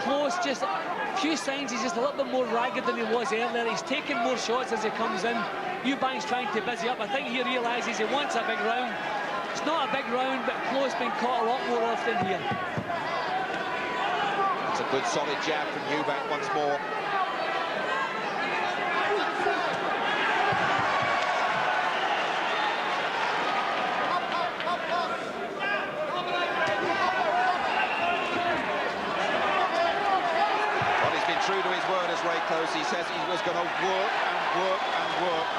Close, just a few signs he's just a little bit more ragged than he was earlier. He's taking more shots as he comes in. Eubank's trying to busy up. I think he realises he wants a big round. It's not a big round, but Close being caught a lot more often here. It's a good solid jab from Eubank once more. Well, he's been true to his word as Ray Close. He says he was going to work and work and work.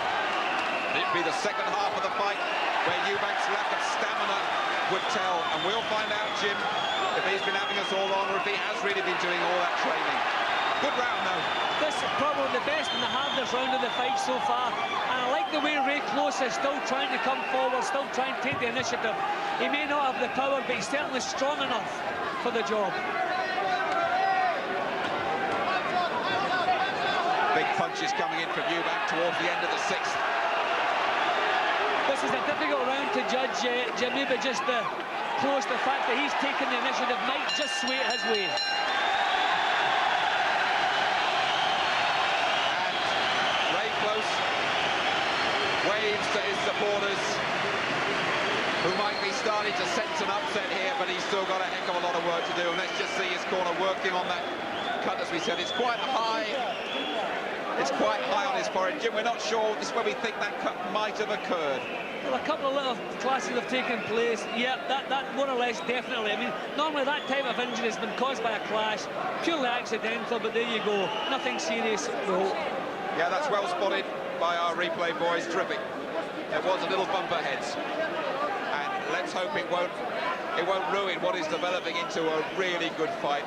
It'd be the second half of the fight where Eubank's lack of stamina would tell, and we'll find out, Jim, if he's been having us all on or if he has really been doing all that training. Good round, though. This is probably the best and the hardest round of the fight so far, and I like the way Ray Close is still trying to come forward, still trying to take the initiative. He may not have the power, but he's certainly strong enough for the job. Big punches coming in from Eubank towards the end of the 6th. This is a difficult round to judge, Jimmy, but just Close, the fact that he's taken the initiative might just sway it his way. And Ray Close waves to his supporters, who might be starting to sense an upset here, but he's still got a heck of a lot of work to do. And let's just see his corner working on that cut, as we said. It's quite high. It's quite high on his forehead. Jim, we're not sure. This is where we think that cut might have occurred. Well, a couple of little clashes have taken place. Yep, that more or less definitely. I mean, normally that type of injury has been caused by a clash, purely accidental, but there you go. Nothing serious, no. Yeah, that's well spotted by our replay boys. Terrific. There was a little bump ahead. And let's hope it won't ruin what is developing into a really good fight.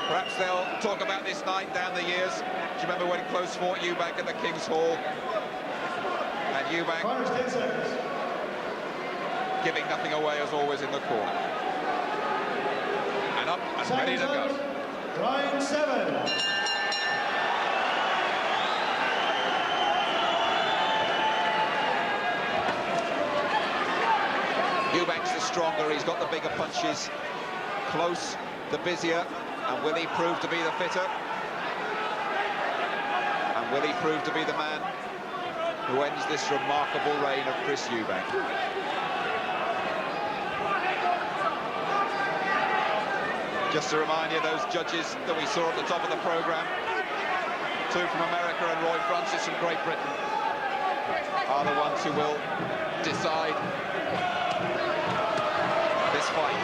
Perhaps they'll talk about this night down the years. Do you remember when Close fought Eubank at the King's Hall? And Eubank giving nothing away as always in the corner. And up and ready to go. Round 7. Eubank's the stronger, he's got the bigger punches. Close, the busier. And will he prove to be the fitter? And will he prove to be the man who ends this remarkable reign of Chris Eubank? Just to remind you, those judges that we saw at the top of the programme, 2 from America and Roy Francis from Great Britain, are the ones who will decide this fight,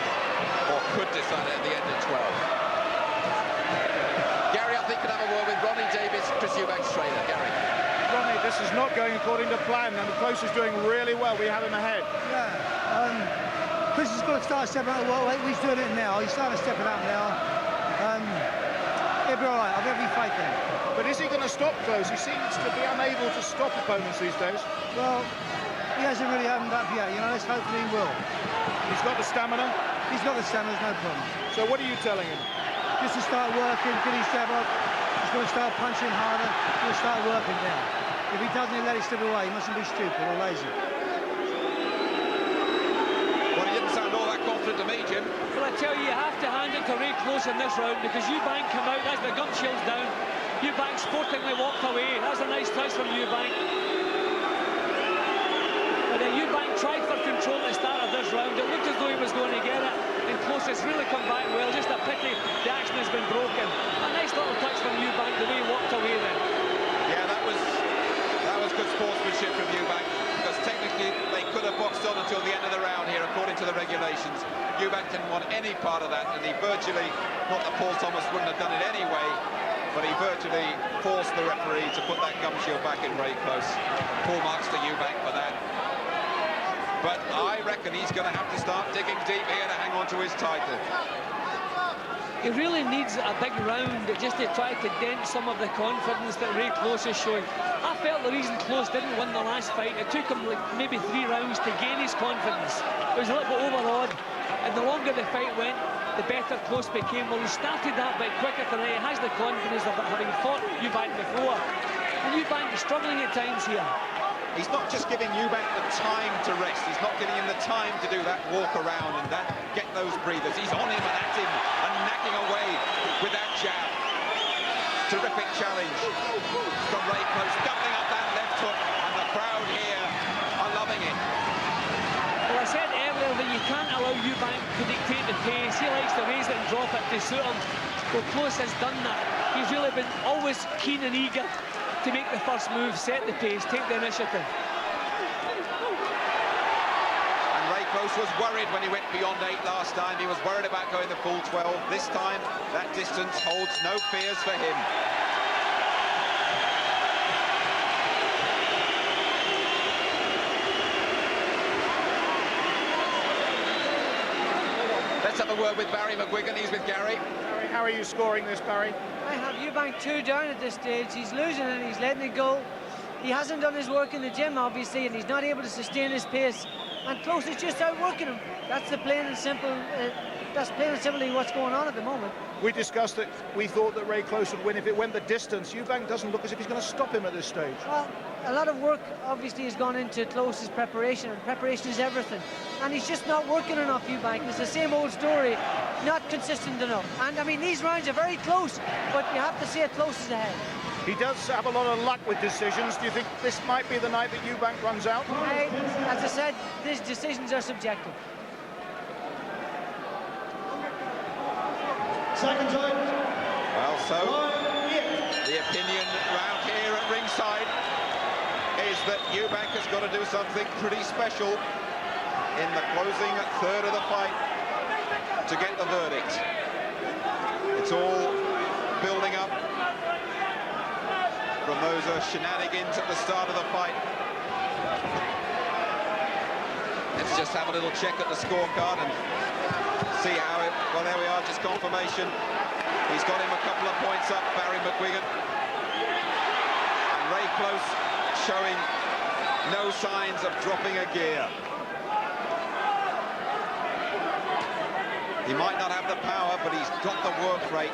or could decide it at the end of 12. Gary, I think, can have a word with Ronnie Davis, Chris Eubank's trainer. Gary. Ronnie, this is not going according to plan, and Close is doing really well. We have him ahead. Yeah, Chris has got to start stepping out of work. He's doing it now. He's starting to step it up now. He'll be all right. I've every faith in him. But is he going to stop Close? He seems to be unable to stop opponents these days. Well, he hasn't really opened up yet. You know, let's hope that he will. He's got the stamina? He's got the stamina, there's no problem. So what are you telling him? Just to start working, get his jab up. He's going to start punching harder. He's going to start working down. If he doesn't, he'll let it slip away. He mustn't be stupid or lazy. Well, he didn't sound all that confident to me, Jim. Well, I tell you, you have to hand it to Ray Close in this round, because Eubank come out, that's the gum shields down. Eubank sportingly walked away. That's a nice touch from Eubank. But Eubank tried for control at the start of this round. It looked as though he was going to get it, and Close has really come back well. Just a pity the action has been broken. A nice little touch from Eubank, the way he walked away then. Yeah, that was good sportsmanship from Eubank, because technically they could have boxed on until the end of the round here, according to the regulations. Eubank didn't want any part of that, and he virtually, not that Paul Thomas wouldn't have done it anyway, but he virtually forced the referee to put that gum shield back in Ray Close. Full marks to Eubank for that. But I reckon he's going to have to start digging deep here to hang on to his title. He really needs a big round just to try to dent some of the confidence that Ray Close is showing. I felt the reason Close didn't win the last fight, it took him like maybe 3 rounds to gain his confidence. It was a little bit overawed, and the longer the fight went, the better Close became. Well, he started that bit quicker tonight. He has the confidence of having fought Eubank before. And Eubank is struggling at times here. He's not just giving Eubank the time to rest. He's not giving him the time to do that walk around and that get those breathers. He's on him and at him and knacking away with that jab. Terrific challenge from Ray Close, doubling up that left hook, and the crowd here are loving it. Well, I said earlier that you can't allow Eubank to dictate the pace. He likes to raise it and drop it to suit him. Well, Close has done that. He's really been always keen and eager to make the first move, set the pace, take the initiative. And Ray Close was worried when he went beyond 8 last time. He was worried about going the full 12. This time, that distance holds no fears for him. Let's have a word with Barry McGuigan. He's with Gary. Barry, how are you scoring this, Barry? I have Eubank 2 down at this stage. He's losing it, he's letting it go. He hasn't done his work in the gym, obviously, and he's not able to sustain his pace. And Close is just outworking him. That's the plain and simple. That's plain and simply what's going on at the moment. We discussed that we thought that Ray Close would win if it went the distance. Eubank doesn't look as if he's going to stop him at this stage. Well, a lot of work obviously has gone into Close's preparation, and preparation is everything. And he's just not working enough, Eubank. It's the same old story, not consistent enough. And I mean, these rounds are very close, but you have to say Close is ahead. He does have a lot of luck with decisions. Do you think this might be the night that Eubank runs out? As I said, these decisions are subjective. Second time. Well, so the opinion round here at ringside is that Eubank has got to do something pretty special in the closing third of the fight to get the verdict. It's all building up from those shenanigans at the start of the fight. Let's just have a little check at the scorecard and see how it... Well, there we are, just confirmation. He's got him a couple of points up, Barry McGuigan. And Ray Close showing no signs of dropping a gear. He might not have the power, but he's got the work rate.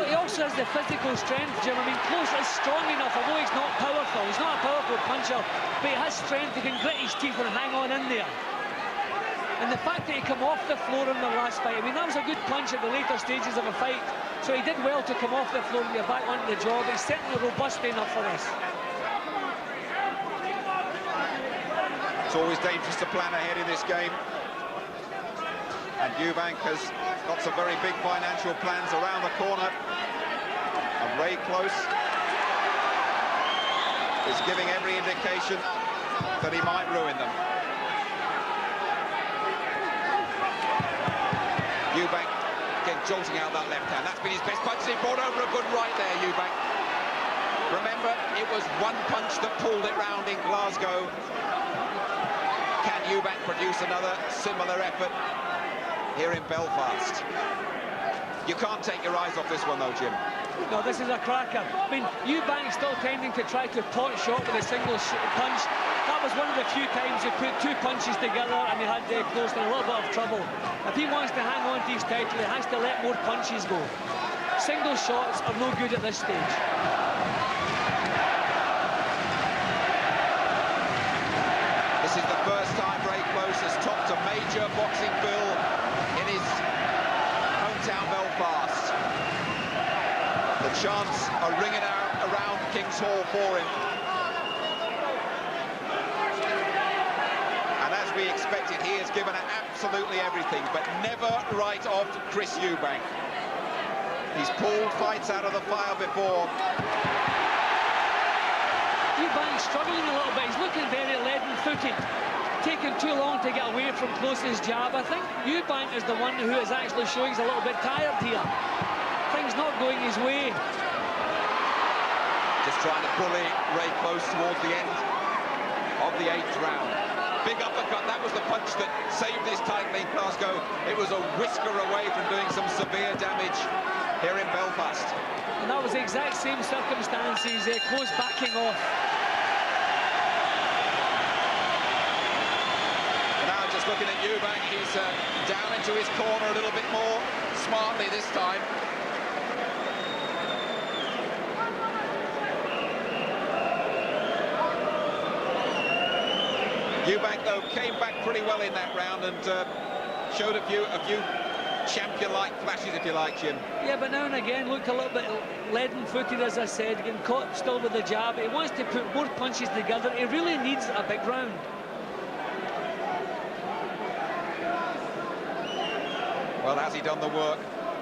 He also has the physical strength, Jim. I mean, Close is strong enough, although he's not powerful. He's not a powerful puncher, but he has strength. He can grit his teeth and hang on in there. And the fact that he came off the floor in the last fight, I mean, that was a good punch at the later stages of a fight. So he did well to come off the floor and get back onto the job. He's certainly robust enough for this. It's always dangerous to plan ahead in this game. And Eubank has got some very big financial plans around the corner. And Ray Close is giving every indication that he might ruin them. Eubank again jolting out that left hand. That's been his best punch. He brought over a good right there, Eubank. Remember, it was one punch that pulled it round in Glasgow. Can Eubank produce another similar effort here in Belfast? You can't take your eyes off this one though, Jim. No, this is a cracker. I mean, Eubank still tending to try to pot shot with a single punch. That was one of the few times he put two punches together and he had Close in a little bit of trouble. If he wants to hang on to his title, he has to let more punches go. Single shots are no good at this stage. This is the first time Ray Close has topped a major boxing bill in his hometown Belfast. The chants are ringing out around King's Hall for him. And as we expected, he has given absolutely everything, but never right off Chris Eubank. He's pulled fights out of the fire before. Eubank struggling a little bit. He's looking very leaden-footed. Taking too long to get away from Close's jab. I think Eubank is the one who is actually showing he's a little bit tired here. Things not going his way. Just trying to bully Ray Close towards the end of the 8th round. Big uppercut, that was the punch that saved his title in Glasgow. It was a whisker away from doing some severe damage here in Belfast. And that was the exact same circumstances, Close backing off. Now just looking at Eubank, he's down into his corner a little bit more smartly this time. Eubank, though, came back pretty well in that round and showed a few champion-like flashes, if you like, Jim. Yeah, but now and again looked a little bit leaden-footed, as I said, getting caught still with the jab. He wants to put more punches together. He really needs a big round. Well, has he done the work?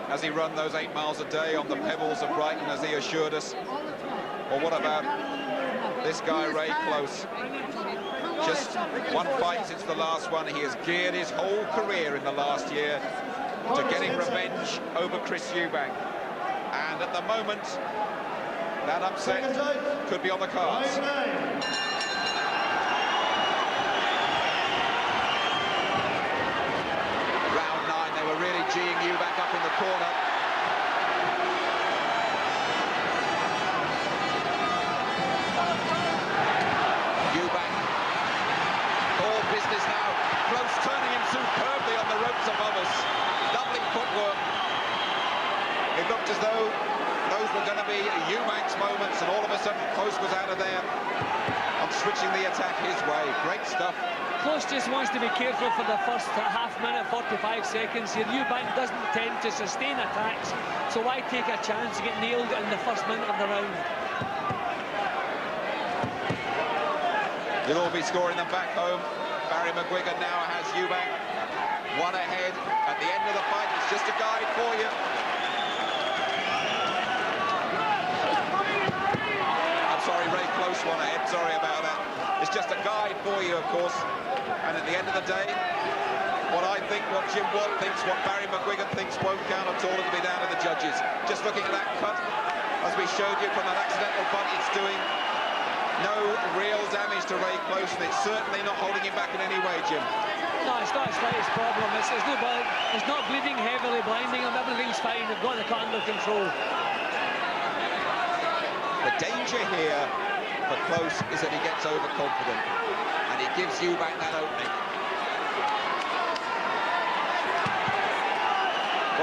Has he run those 8 miles a day on the pebbles of Brighton, as he assured us? Or what about this guy, Ray Close? Just one fight since the last one. He has geared his whole career in the last year to getting revenge over Chris Eubank. And at the moment, that upset could be on the cards. Round 9, they were really geeing Eubank up in the corner. Business now. Close turning him superbly on the ropes above us. Lovely footwork. It looked as though those were going to be Eubank's moments, and all of a sudden Close was out of there on switching the attack his way. Great stuff. Close just wants to be careful for the first half minute, 45 seconds here. Eubank doesn't tend to sustain attacks, so why take a chance to get nailed in the first minute of the round? You'll all be scoring them back home. Barry McGuigan now has Eubank one ahead at the end of the fight. It's just a guide for you. I'm sorry, Ray Close one ahead. Sorry about that. It's just a guide for you, of course. And at the end of the day, what I think, what Jim Watt thinks, what Barry McGuigan thinks won't count at all. It'll be down to the judges. Just looking at that cut, as we showed you from that accidental butt, it's doing no real damage to Ray Close, and it's certainly not holding him back in any way, Jim. No, it's not his slightest problem. It's not bleeding heavily, blinding him. Everything's fine. They've got the cut under control. The danger here for Close is that he gets overconfident, and he gives Eubank that opening.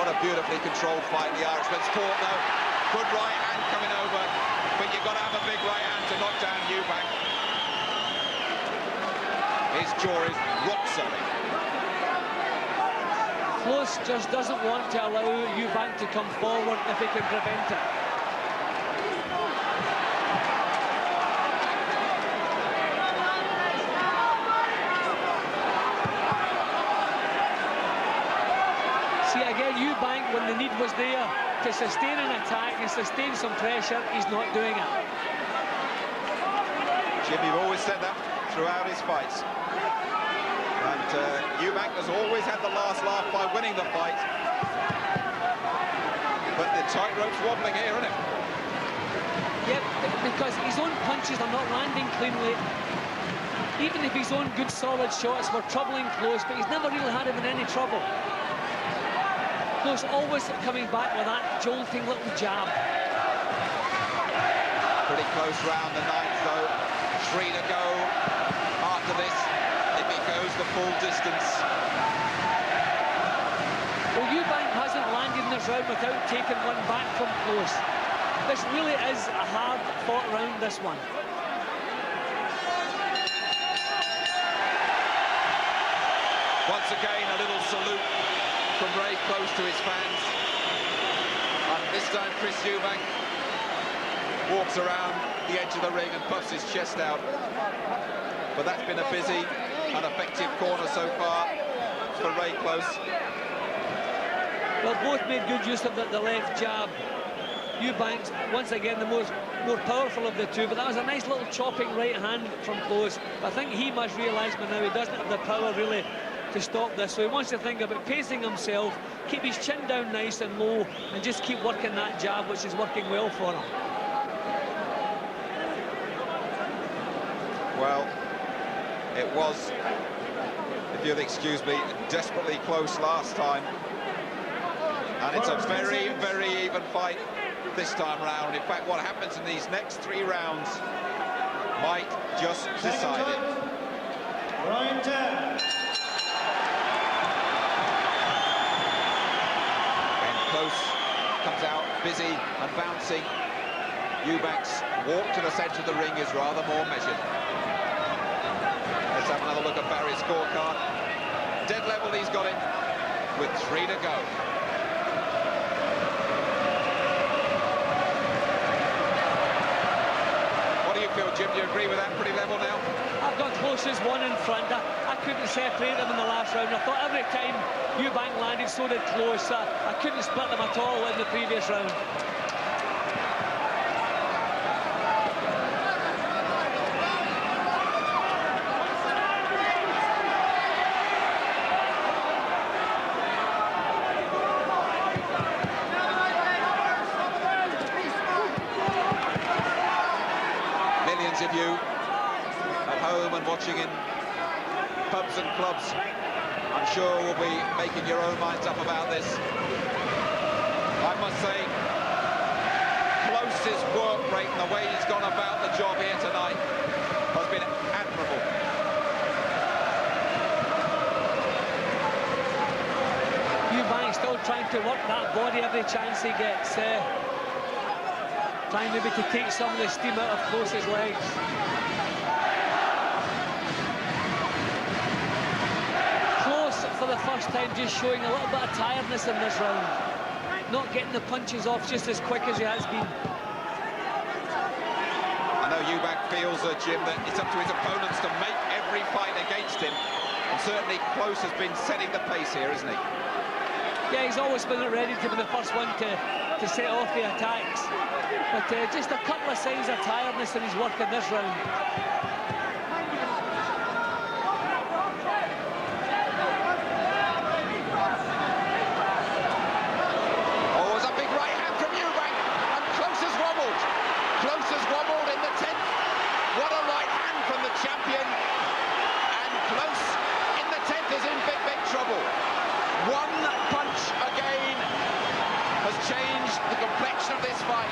What a beautifully controlled fight the Irishman's fought, though. Good right hand coming over, but you've got to have a big right hand to knock down Eubank. His jaw is rock solid. Close just doesn't want to allow Eubank to come forward if he can prevent it. See, again, Eubank, when the need was there to sustain an attack and sustain some pressure, he's not doing it. Jim, you've always said that throughout his fights. And Eubank has always had the last laugh by winning the fight. But the tightrope's wobbling here, isn't it? Yep, because his own punches are not landing cleanly. Even if his own good solid shots were troubling Close, but he's never really had him in any trouble. Close always coming back with that jolting little jab. Pretty close round the ninth, though. 3 to go. After this, if he goes the full distance. Well, Eubank hasn't landed in this round without taking one back from Close. This really is a hard-fought round, this one. Once again, a little salute from Ray Close to his fans. And this time, Chris Eubank walks around the edge of the ring and puffs his chest out. But that's been a busy and effective corner so far for Ray Close. Well, both made good use of the left jab. Eubank, once again, the more powerful of the two, but that was a nice little chopping right hand from Close. I think he must realise by now he doesn't have the power really to stop this, so he wants to think about pacing himself, keep his chin down nice and low, and just keep working that jab, which is working well for him. Well, it was, if you'll excuse me, desperately close last time. And it's a very, very even fight this time round. In fact, what happens in these next 3 rounds might just decide it. Round 10. Close comes out busy and bouncing. Eubank's walk to the centre of the ring is rather more measured. Let's have another look at Barry's scorecard. Dead level he's got it with 3 to go. What do you feel, Jim? Do you agree with that? Pretty level now? I've got Close as one in front. I couldn't separate them in the last round. I thought every time Eubank landed, so did Close. I couldn't split them at all in the previous round. Millions of you at home and watching in pubs and clubs, I'm sure will be making your own minds up about this. I must say, Close's work rate and the way he's gone about the job here tonight has been admirable. Eubank still trying to work that body every chance he gets. Trying maybe to take some of the steam out of Close's legs. For the first time, just showing a little bit of tiredness in this round, not getting the punches off just as quick as he has been. I know Eubank feels, Jim, that it's up to his opponents to make every fight against him, and certainly Close has been setting the pace here, isn't he? Yeah, he's always been ready to be the first one to set off the attacks, but just a couple of signs of tiredness in his work in this round. Champion, and Close in the 10th is in big, big trouble. One punch again has changed the complexion of this fight.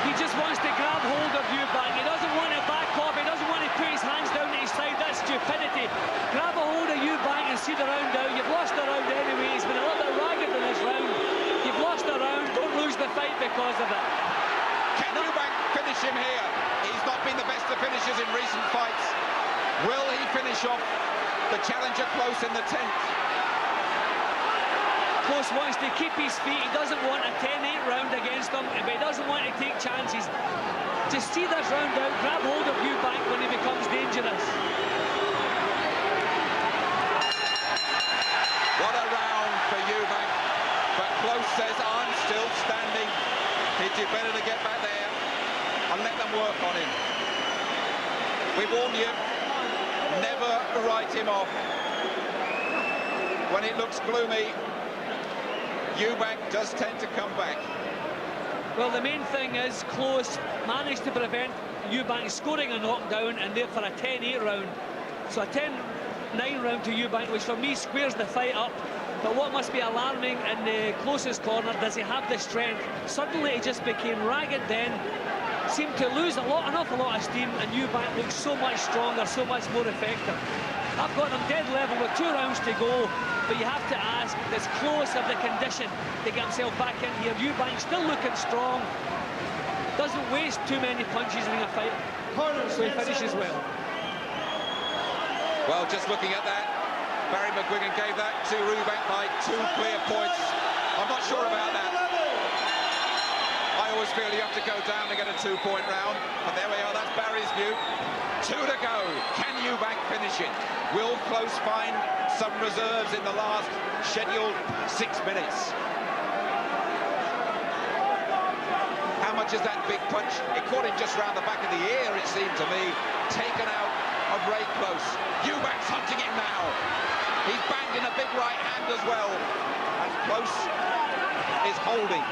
He just wants to grab hold of Eubank. He doesn't want to back off. He doesn't want to put his hands down at his side. That's stupidity. Grab a hold of Eubank and see the round out. You've lost the round anyway. He's been a little bit ragged in this round. You've lost the round. Don't lose the fight because of it. Can Eubank finish him here? He's not been the best of finishers in recent fights. Will he finish off the challenger Close in the 10th? Close wants to keep his feet. He doesn't want a 10-8 round against him, but he doesn't want to take chances. Just see this round out, grab hold of Eubank when he becomes dangerous. What a round for on him. We warn you, never write him off. When it looks gloomy, Eubank does tend to come back. Well, the main thing is Close managed to prevent Eubank scoring a knockdown, and therefore a 10-8 round. So a 10-9 round to Eubank, which for me squares the fight up. But what must be alarming in the Close's corner, does he have the strength? Suddenly he just became ragged then, seemed to lose an awful lot of steam, and Eubank looks so much stronger, so much more effective. I've got him dead level with 2 rounds to go, but you have to ask, does Close have the condition to get himself back in here? Eubank still looking strong, doesn't waste too many punches in a fight, so he finishes well. Well, just looking at that, Barry McGuigan gave that to Eubank by 2 clear points. I'm not sure about that. I always feel you have to go down to get a 2-point round, but there we are, that's Barry's view. 2 to go. Can Eubank finish it? Will Close find some reserves in the last scheduled 6 minutes? How much is that big punch? It caught him just round the back of the ear, it seemed to me. Taken out of Ray Close. Eubank's hunting him now. He's banged in a big right hand as well. And Close is holding.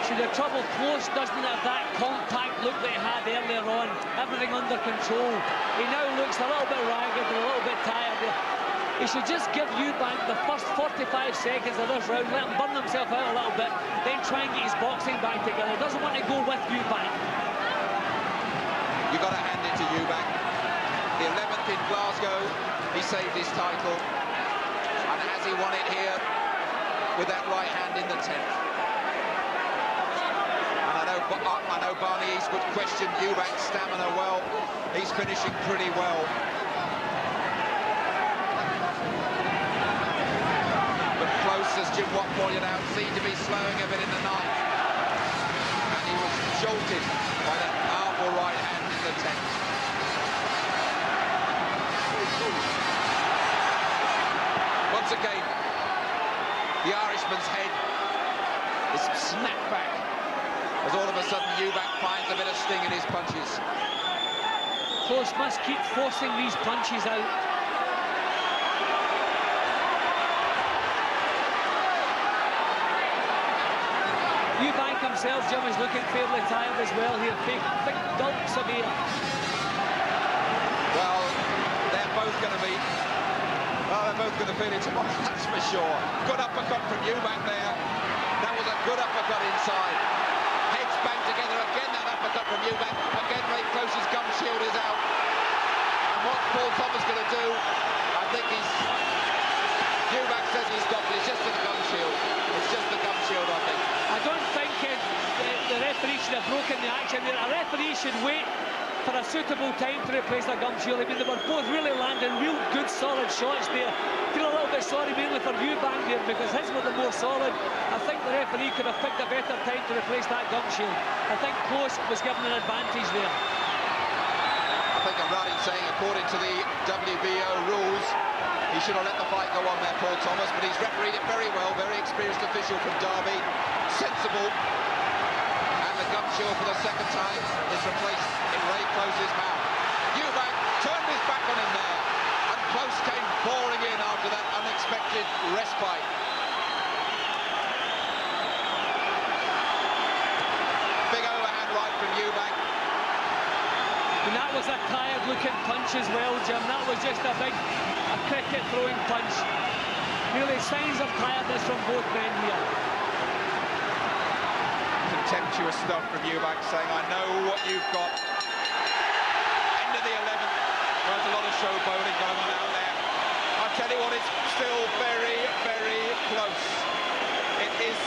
See, the trouble, Close doesn't have that compact look that he had earlier on. Everything under control. He now looks a little bit ragged and a little bit tired. He should just give Eubank the first 45 seconds of this round, let him burn himself out a little bit, then try and get his boxing back together. Doesn't want to go with Eubank. You've got to hand it to Eubank. The 11th in Glasgow, he saved his title. And has he won it here with that right hand in the 10th? And I know Barney East would question Eubank's stamina. Well, he's finishing pretty well. But Close, as Jim Watt pointed out, seemed to be slowing a bit in the 9th. And he was jolted by that powerful right hand in the 10th. Once again, the Irishman's head is snapped back as all of a sudden Eubank finds a bit of sting in his punches. Close must keep forcing these punches out. Eubank himself, Jim, is looking fairly tired as well here. Big gulps of air. Well, they're both going to be... Well, they're both going to feel it tomorrow, that's for sure. Good uppercut from Eubank there. That was a good uppercut inside. Heads banged together again, that uppercut from Eubank. Again, Ray Close's gum shield is out. And what's Paul Thomas going to do? I think he's... Eubank says he's got it. It's just the gum shield. It's just the gum shield, I think. I don't think the referee should have broken the action there. A referee should wait for a suitable time to replace the gum shield. I mean, they were both really landing real good, solid shots there. I feel a little bit sorry mainly for Eubank there because his were the more solid. I think the referee could have picked a better time to replace that gum shield. I think Close was given an advantage there. I think I'm right in saying, according to the WBO rules, he should have let the fight go on there, Paul Thomas, but he's refereed it very well, very experienced official from Derby, sensible, and the gum shield for the 2nd time is replaced in Ray Close's mouth. Eubank turned his back on him there, and Close came pouring in after that unexpected respite. Big overhand right from Eubank. And that was a tired-looking punch as well, Jim. That was just a big cricket-throwing punch. Really signs of tiredness from both men here. Contemptuous stuff from Eubank, saying, I know what you've got. End of the 11th. There's a lot of showboating going on out there. I tell you what, it's still very, very close. It is.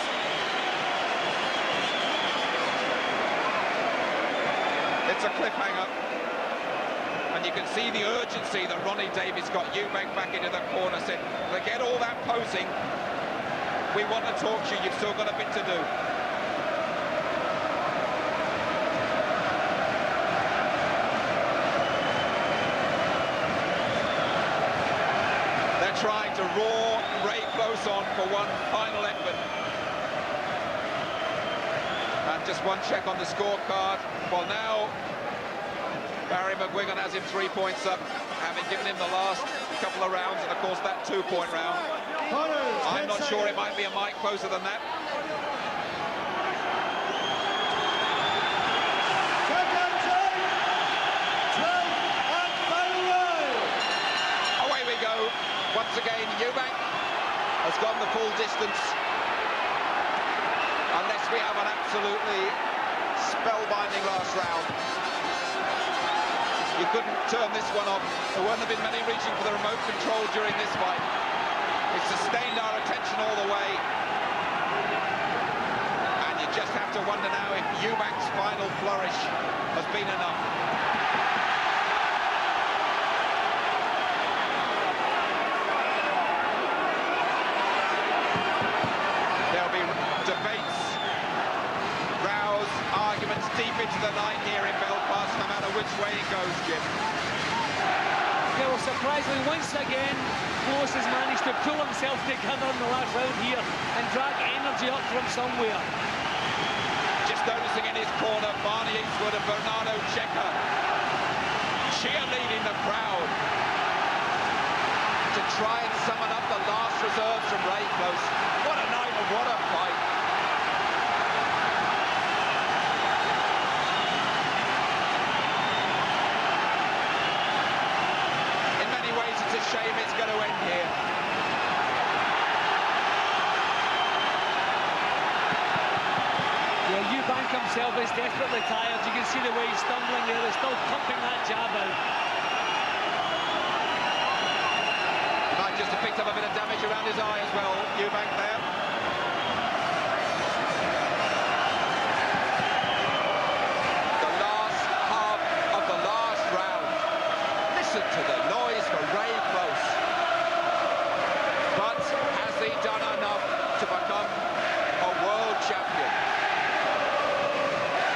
It's a cliffhanger. And you can see the urgency that Ronnie Davies got Eubank back into the corner, said, forget all that posing. We want to talk to you. You've still got a bit to do. They're trying to roar Ray Close on for one final effort. And just one check on the scorecard. Well, now Barry McGuigan has him 3 points up, having given him the last couple of rounds, and of course that 2-point round. I'm not sure, it might be a mite closer than that. Away we go. Once again, Eubank has gone the full distance. Unless we have an absolutely spellbinding last round. You couldn't turn this one off. There wouldn't have been many reaching for the remote control during this fight. It sustained our attention all the way. And you just have to wonder now if Eubank's final flourish has been enough. There'll be debates, rows, arguments deep into the night here in Belfast, no matter which way it goes, Jim. Yeah, well, surprisingly, once again, Close has managed to pull himself together in the last round here and drag energy up from somewhere. Just noticing in his corner, Barney Eastwood and Bernardo Checker cheerleading the crowd to try and summon up the last reserves from Ray Close. What a night and what a fight. In many ways, it's a shame it's going to end here. Yeah, Eubank himself is desperately tired. You can see the way he's stumbling there. He's still pumping that jab out. He might just have picked up a bit of damage around his eye as well, Eubank there. The last half of the last round. Listen to the noise for Ray Close. But has he done enough to become a world champion?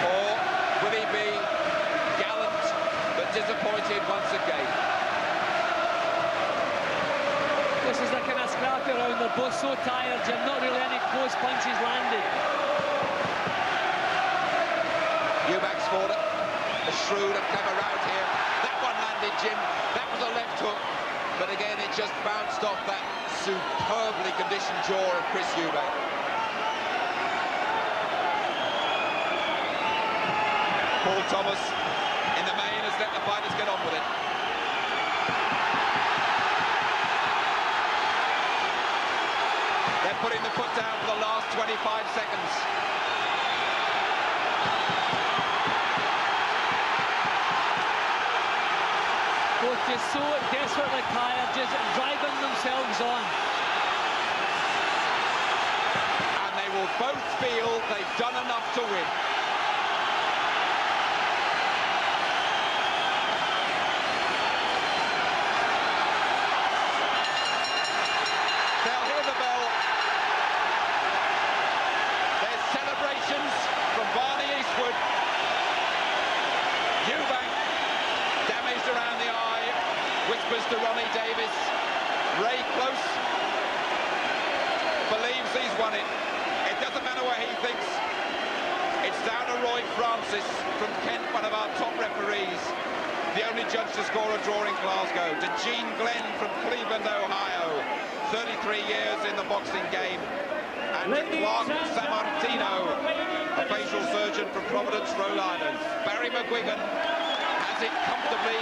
Or will he be gallant but disappointed once again? This is the kind of scrappy round. They're both so tired, Jim. Not really any close punches landed. Eubank's fought a shrewd and clever round here. That one landed, Jim. That was a left hook. But again, it just bounced off that superbly conditioned jaw of Chris Eubank. Paul Thomas, in the main, has let the fighters get on with it. They're putting the foot down for the last 25 seconds. Both just so desperately tired, just driving themselves on. And they will both feel they've done enough to win. They'll hear the bell. There's celebrations from Barney Eastwood. Eubank, damaged around the eye, whispers to Ronnie Davis. Ray Close believes he's won it. It doesn't matter what he thinks. It's down to Roy Francis from Kent, one of our top referees. The only judge to score a draw in Glasgow. To Gene Glenn from Cleveland, Ohio. 33 years in the boxing game. And Juan Sammartino, a facial surgeon from Providence, Rhode Island. Barry McGuigan has it comfortably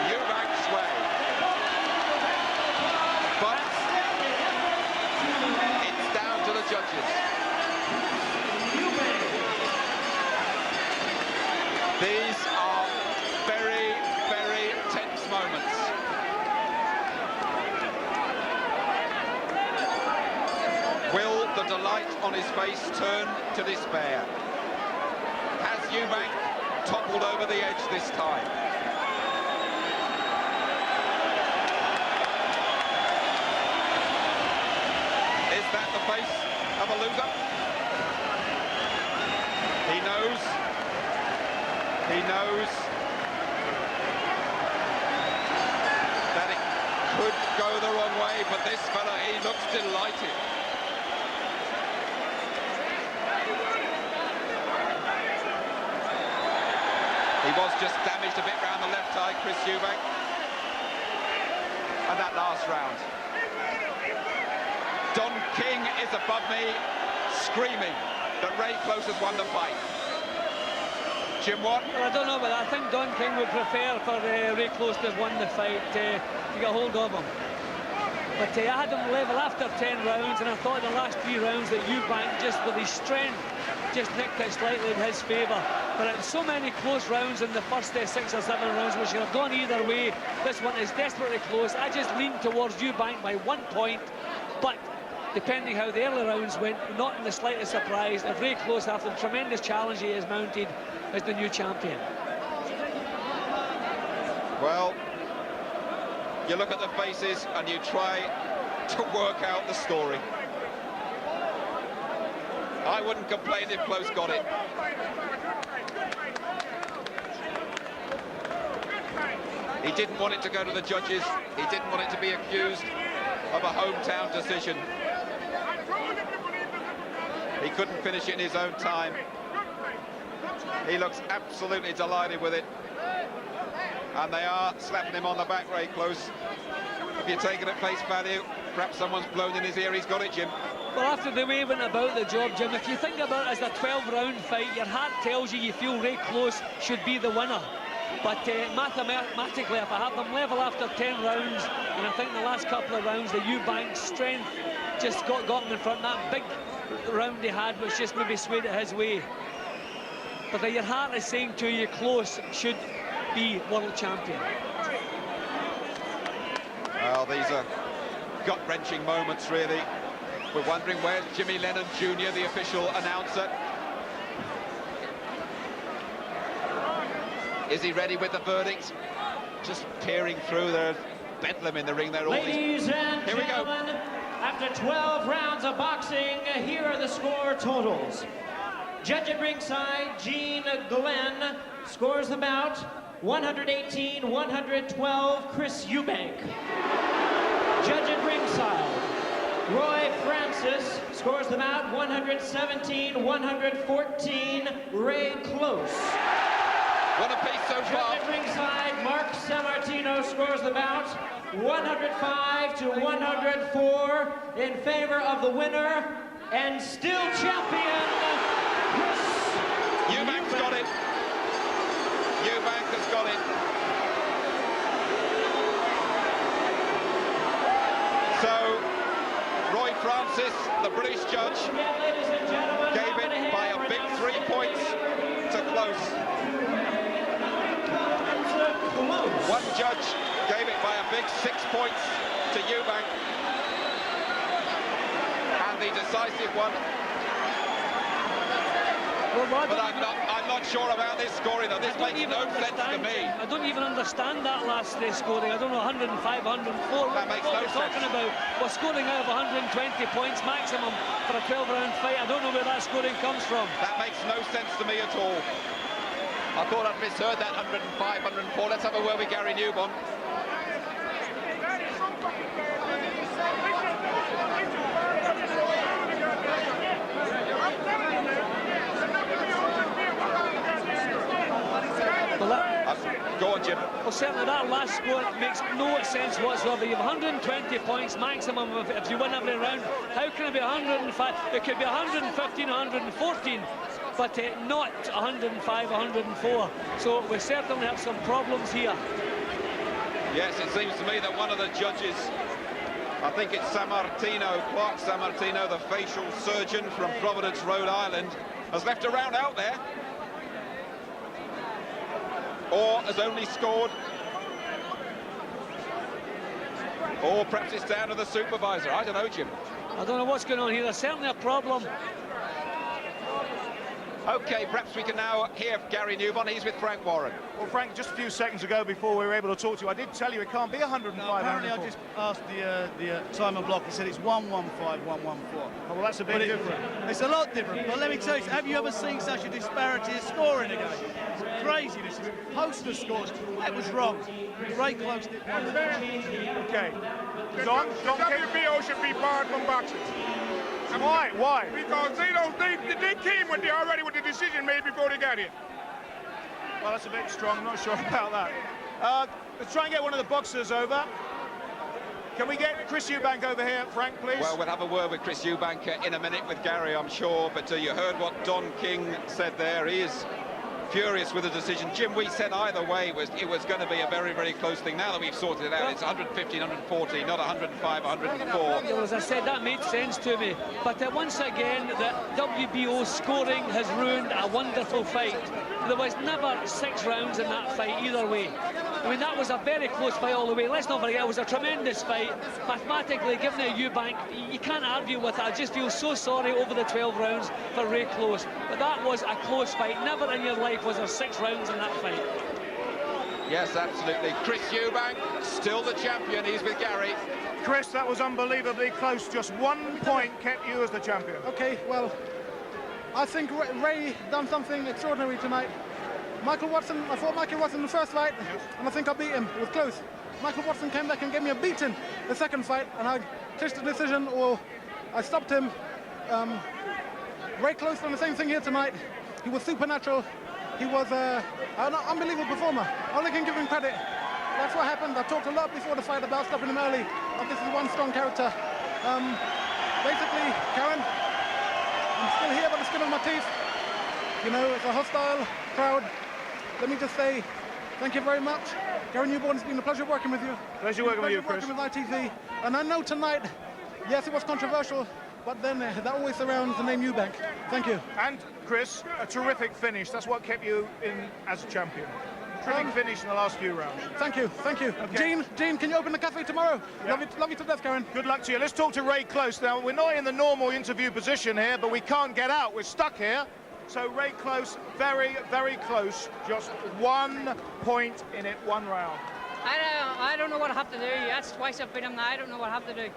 Eubank's way. But it's down to the judges. These are very, very tense moments. Will the delight on his face turn to despair? Has Eubank toppled over the edge this time? Is that the face of a loser? He knows. He knows that it could go the wrong way, but this fella, he looks delighted. He was just damaged a bit round the left eye, Chris Eubank. And that last round. Don King is above me, screaming that Ray Close has won the fight. Jim Watt? Well, I don't know, but I think Don King would prefer for Ray Close to have won the fight, to get hold of him. But I had him level after 10 rounds, and I thought in the last 3 rounds that Eubank, just with his strength, just nicked it slightly in his favour. But it's so many close rounds in the first 6 or 7 rounds, which could have gone either way. This one is desperately close. I just leaned towards Eubank by 1 point, but depending how the early rounds went, not in the slightest surprise if Ray Close, after the tremendous challenge he has mounted, is the new champion. Well, you look at the faces and you try to work out the story. I wouldn't complain if Close got it. He didn't want it to go to the judges. He didn't want it to be accused of a hometown decision. He couldn't finish it in his own time. He looks absolutely delighted with it. And they are slapping him on the back, Ray Close. If you take it at face value, perhaps someone's blown in his ear. He's got it, Jim. Well, after the way he went about the job, Jim, if you think about it as a 12-round fight, your heart tells you feel Ray Close should be the winner. But mathematically, if I have them level after 10 rounds, and I think the last couple of rounds, the Eubank strength just got him in front. That big round he had, which just maybe swayed it his way. But your heart is saying to you, Close should be world champion. Well, these are gut-wrenching moments, really. We're wondering where's Jimmy Lennon Jr., the official announcer. Is he ready with the verdict? Just peering through, there's bedlam in the ring there. Ladies and here gentlemen, we go. After 12 rounds of boxing, here are the score totals. Judge at ringside, Gene Glenn, scores the bout 118-112, Chris Eubank. Judge at ringside, Roy Francis, scores the bout 117-114, Ray Close. What a piece so far. Judge at ringside, Mark Sammartino, scores the bout 105-104 in favor of the winner and still champion, Chris Eubank's got it. Eubank has got it. So, Roy Francis, the British judge, gave it by a big 3 points to Close. One judge gave it by a big 6 points to Eubank. And the decisive one. But I'm not sure about this scoring, though. This makes no sense to me. I don't even understand that last scoring. I don't know, 105, 104. That makes no sense. What we're talking about, we're scoring out of 120 points maximum for a 12-round fight. I don't know where that scoring comes from. That makes no sense to me at all. I thought I'd misheard that 105, 104. Let's have a word with Gary Newbon. Go on, Jim. Well, certainly that last score makes no sense whatsoever. You have 120 points maximum if you win every round. How can it be 105? It could be 115, 114, but not 105, 104. So we certainly have some problems here. Yes, it seems to me that one of the judges, I think it's Sammartino, Clark Sammartino, the facial surgeon from Providence, Rhode Island, has left a round out there. Or has only scored, or perhaps it's down to the supervisor. I don't know, Jim. I don't know what's going on here. There's certainly a problem. Okay, perhaps we can now hear Gary Newbon. He's with Frank Warren. Well, Frank, just a few seconds ago, before we were able to talk to you, I did tell you it can't be 105. No, apparently I just asked the Simon Block. He said it's 115, 114. Oh, well, that's a bit different. It's a lot different. But let me tell you, have you ever seen such a disparity of scoring again? It's crazy. This is poster scores. That was wrong. Ray Close did one. Okay. Don, WBO should be barred from boxing. Why? Why? Because they came already with the decision made before they got here. Well, that's a bit strong. I'm not sure about that. Let's try and get one of the boxers over. Can we get Chris Eubank over here, Frank, please? Well, we'll have a word with Chris Eubank in a minute with Gary, I'm sure. But you heard what Don King said there. He is furious with the decision. Jim, we said either way it was going to be a very, very close thing. Now that we've sorted it out, it's 150, 140, not 105, 104. Well, as I said, that made sense to me. But once again, the WBO scoring has ruined a wonderful fight. There was never 6 rounds in that fight either way. I mean, that was a very close fight all the way. Let's not forget, it was a tremendous fight. Mathematically, given it Eubank, you can't argue with it. I just feel so sorry over the 12 rounds for Ray Close. But that was a close fight. Never in your life was there 6 rounds in that fight. Yes, absolutely. Chris Eubank, still the champion. He's with Gary. Chris, that was unbelievably close. Just 1 point kept you as the champion. Okay, well, I think Ray done something extraordinary tonight. Michael Watson, I fought Michael Watson in the first fight, and I think I beat him. It was close. Michael Watson came back and gave me a beating the second fight, and I clinched the decision, or I stopped him. Ray Close done the same thing here tonight. He was supernatural. He was an unbelievable performer. I only can give him credit. That's what happened. I talked a lot before the fight about stopping him early. This is one strong character. Basically, Karen, I'm still here by the skin of my teeth. You know, it's a hostile crowd. Let me just say thank you very much. Karen Newborn, it's been a pleasure working with you. Pleasure working with you, Chris. Working with ITV. And I know tonight, yes, it was controversial, but then that always surrounds the name Eubank. Thank you. And, Chris, a terrific finish. That's what kept you in as a champion. Terrific finish in the last few rounds. Thank you, thank you. Okay. Gene, can you open the cafe tomorrow? Yeah. Love you to death, Karen. Good luck to you. Let's talk to Ray Close now. We're not in the normal interview position here, but we can't get out. We're stuck here. So Ray Close, very, very close. Just 1 point in it, 1 round. I don't know what I have to do. That's twice I've beat him now. I don't know what I have to do.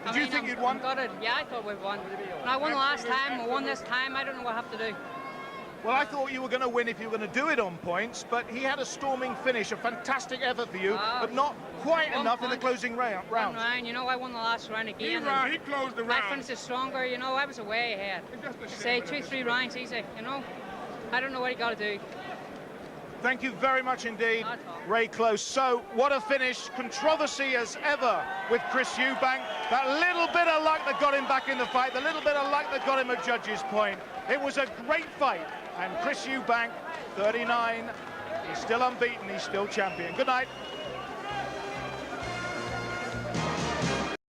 Did you think you'd won? Yeah, I thought we'd won. When I won last time, I won this time. I don't know what I have to do. Well, I thought you were going to win if you were going to do it on points, but he had a storming finish, a fantastic effort for you, but not quite enough in the closing round. One round, you know, I won the last round again. He closed the round. I finished it stronger, you know, I was way ahead. Say 2-3 rounds easy, you know. I don't know what he got to do. Thank you very much indeed, Ray Close. So, what a finish. Controversy as ever with Chris Eubank. That little bit of luck that got him back in the fight, the little bit of luck that got him a judge's point. It was a great fight. And Chris Eubank, 39, he's still unbeaten, he's still champion. Good night.